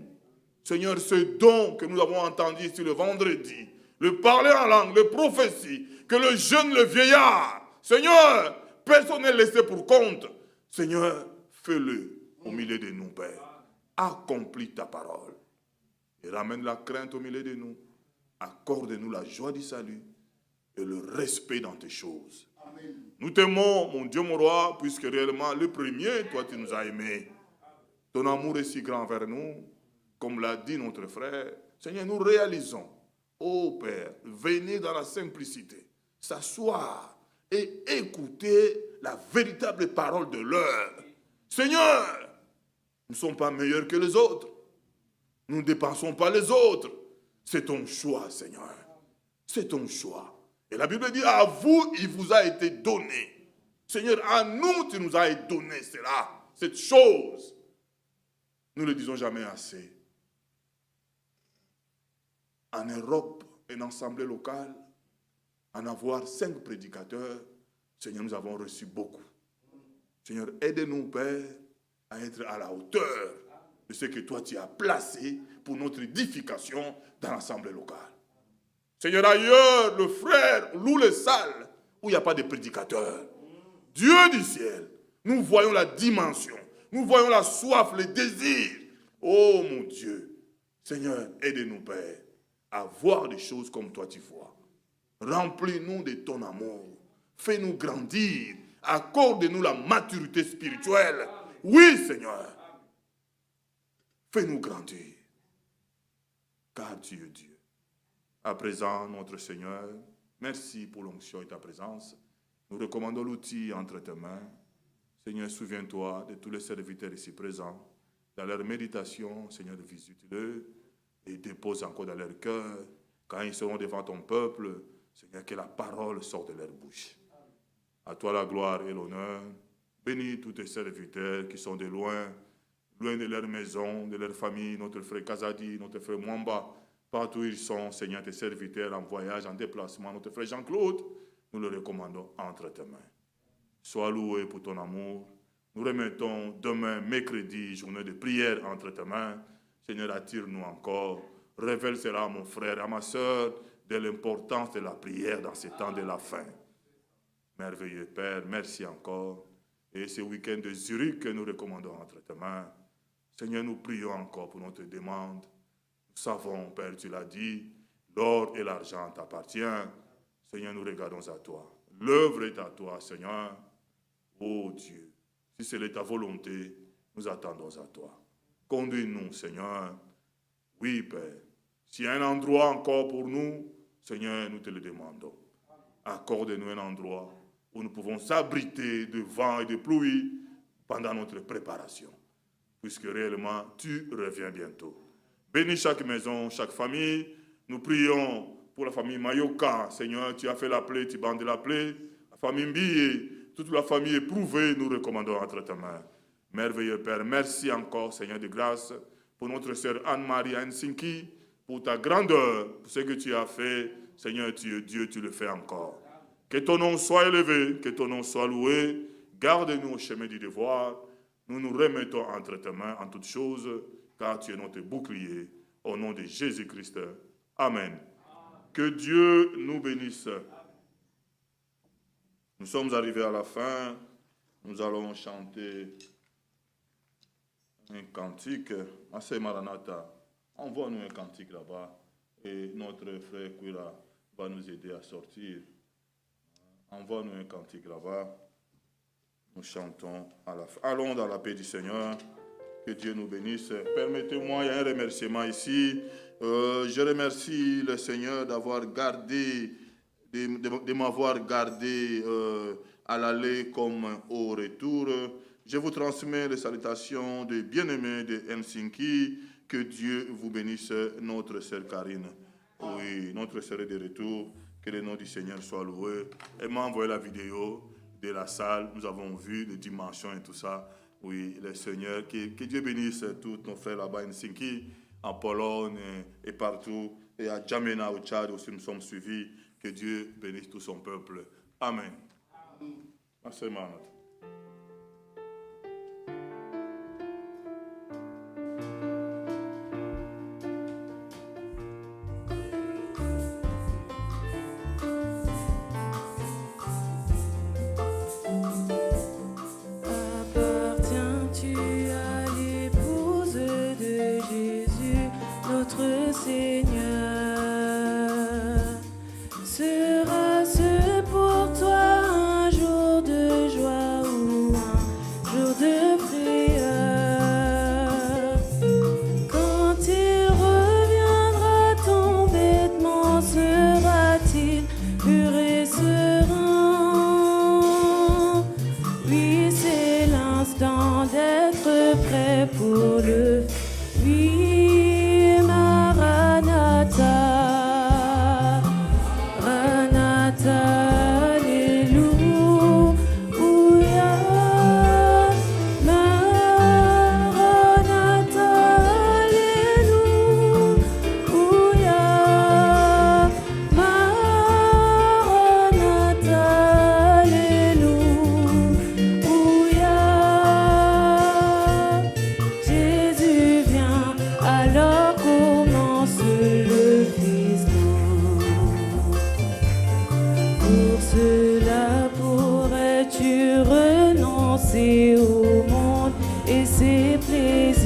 S1: Seigneur, ce don que nous avons entendu ici le vendredi, le parler en langue, le prophétie, que le jeune, le vieillard, Seigneur, personne n'est laissé pour compte. Seigneur, fais-le au milieu de nous, Père. Accomplis ta parole. Et ramène la crainte au milieu de nous. Accorde-nous la joie du salut et le respect dans tes choses. Amen. Nous t'aimons, mon Dieu, mon roi, puisque réellement, le premier, toi, tu nous as aimés. Ton amour est si grand vers nous, comme l'a dit notre frère. Seigneur, nous réalisons. Ô Père, venez dans la simplicité, s'asseoir et écouter la véritable parole de l'heure. Seigneur, nous ne sommes pas meilleurs que les autres. Nous ne dépensons pas les autres. C'est ton choix, Seigneur. C'est ton choix. Et la Bible dit, à vous, il vous a été donné. Seigneur, à nous, tu nous as donné cela, cette chose. Nous ne le disons jamais assez. En Europe, une assemblée locale, en avoir 5 prédicateurs, Seigneur, nous avons reçu beaucoup. Seigneur, aide-nous, Père, à être à la hauteur de ce que toi tu as placé pour notre édification dans l'assemblée locale. Seigneur, ailleurs, le frère loue les salles où il n'y a pas de prédicateurs. Dieu du ciel, nous voyons la dimension, nous voyons la soif, le désir. Oh mon Dieu, Seigneur, aide-nous, Père, à voir des choses comme toi tu vois. Remplis-nous de ton amour. Fais-nous grandir. Accorde-nous la maturité spirituelle. Oui, Seigneur. Fais-nous grandir. Car tu es Dieu. À présent, notre Seigneur, merci pour l'onction et ta présence. Nous recommandons l'outil entre tes mains. Seigneur, souviens-toi de tous les serviteurs ici présents. Dans leur méditation, Seigneur, visite-le et dépose encore dans leur cœur. Quand ils seront devant ton peuple, Seigneur, que la parole sorte de leur bouche. À toi la gloire et l'honneur. Bénis tous tes serviteurs qui sont de loin, loin de leur maison, de leur famille, notre frère Kazadi, notre frère Mwamba. Partout où ils sont, Seigneur, tes serviteurs en voyage, en déplacement, notre frère Jean-Claude, nous le recommandons entre tes mains. Sois loué pour ton amour. Nous remettons demain, mercredi, journée de prière entre tes mains. Seigneur, attire-nous encore. Révèle cela à mon frère, à ma soeur, de l'importance de la prière dans ces temps de la fin. Merveilleux Père, merci encore. Et ce week-end de Zurich que nous recommandons entre tes mains. Seigneur, nous prions encore pour notre demande. Nous savons, Père, tu l'as dit, l'or et l'argent t'appartiennent. Seigneur, nous regardons à toi. L'œuvre est à toi, Seigneur. Ô Dieu, si c'est ta volonté, nous attendons à toi. Conduis-nous, Seigneur. Oui, Père. S'il y a un endroit encore pour nous, Seigneur, nous te le demandons. Accorde-nous un endroit où nous pouvons s'abriter de vent et de pluie pendant notre préparation. Puisque réellement, tu reviens bientôt. Bénis chaque maison, chaque famille. Nous prions pour la famille Mayoka. Seigneur, tu as fait la plaie, tu bandes la plaie. La famille Mbiye, toute la famille éprouvée, nous recommandons entre tes mains. Merveilleux Père, merci encore, Seigneur de grâce, pour notre sœur Anne-Marie à Helsinki, pour ta grandeur, pour ce que tu as fait. Seigneur, tu es Dieu, tu le fais encore. Que ton nom soit élevé, que ton nom soit loué. Garde-nous au chemin du devoir. Nous nous remettons entre tes mains en toutes choses, car tu es notre bouclier. Au nom de Jésus-Christ. Amen. Que Dieu nous bénisse. Nous sommes arrivés à la fin. Nous allons chanter un cantique. Assez Maranatha, envoie-nous un cantique là-bas. Et notre frère Kouira va nous aider à sortir. Envoie-nous un cantique là-bas. Nous chantons à la fin. Allons dans la paix du Seigneur. Que Dieu nous bénisse. Permettez-moi, il y a un remerciement ici. Je remercie le Seigneur d'avoir gardé, de m'avoir gardé à l'aller comme au retour. Je vous transmets les salutations de bien-aimés de Helsinki. Que Dieu vous bénisse, notre sœur Karine. Oui, notre sœur est de retour. Que le nom du Seigneur soit loué. Elle m'a envoyé la vidéo de la salle. Nous avons vu les dimensions et tout ça. Oui, le Seigneur, que Dieu bénisse tous nos frères là-bas à Helsinki, en Pologne et partout. Et à Djamena, au Tchad aussi, nous sommes suivis. Que Dieu bénisse tout son peuple. Amen. Merci, Maranatha.
S2: Appartiens-tu à l'épouse de Jésus, notre Seigneur? Sera-ce pour toi un jour de joie ou un jour de prière? Quand il reviendra, ton vêtement sera-t-il pur et serein? Oui, c'est l'instant d'être prêt pour le oui, Maranatha. Maranatha, Alléluia. Maranatha, Alléluia. Maranatha, Alléluia. Jésus vient, alors commence le festin. Pour cela pourrais-tu renoncer au monde et ses plaisirs?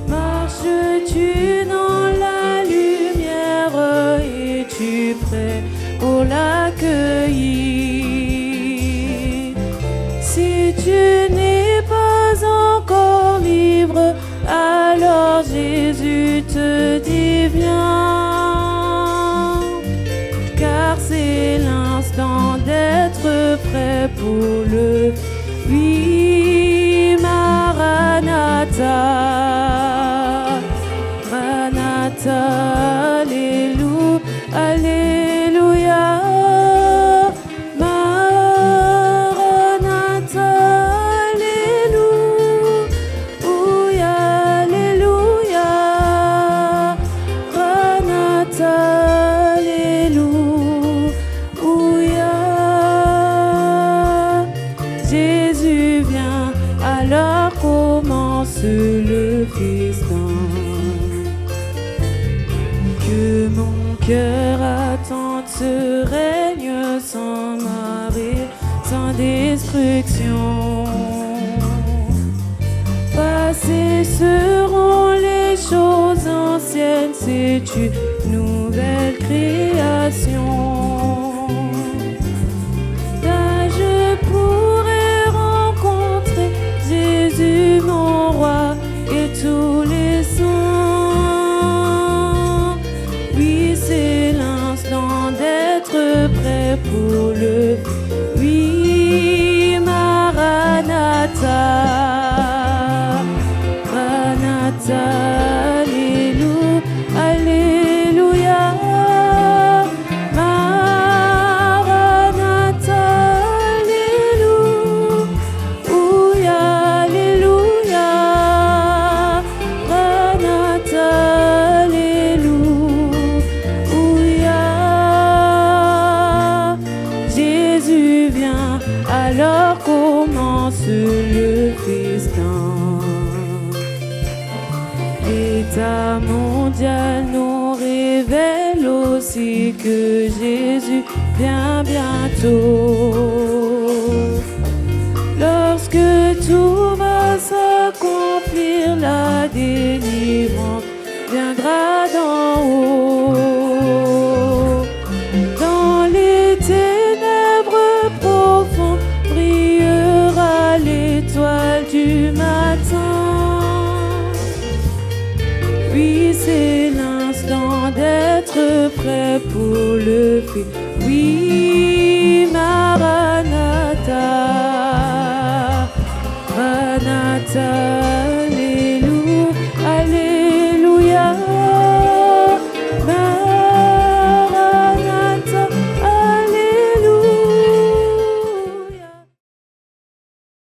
S2: Marches-tu dans la lumière? Es-tu prêt pour l'accueillir? Si tu n'es pas encore libre, alors Jésus te dit viens, car c'est l'instant d'être prêt pour le oui, Maranatha. Maranatha, Alléluia, Alléluia. Maranatha, Alléluia, Alléluia. cœur attend ce règne sans marée, sans destruction. Passées seront les choses anciennes, c'est une nouvelle création. Là je pourrai rencontrer Jésus mon roi et tous les saints. Oui, c'est l'instant d'être prêt pour le oui, Maranatha. Alléluia, Alléluia, Maranatha, Alléluia, Alléluia, Maranatha, Alléluia. Jésus vient, alors commence le festin. L'État mondial nous révèle aussi que Jésus vient bientôt. Lorsque tout va s'accomplir, la délivrance viendra d'en haut. Dans les ténèbres profondes brillera l'étoile du matin. Oui, c'est l'instant d'être prêt pour le fait. Oui.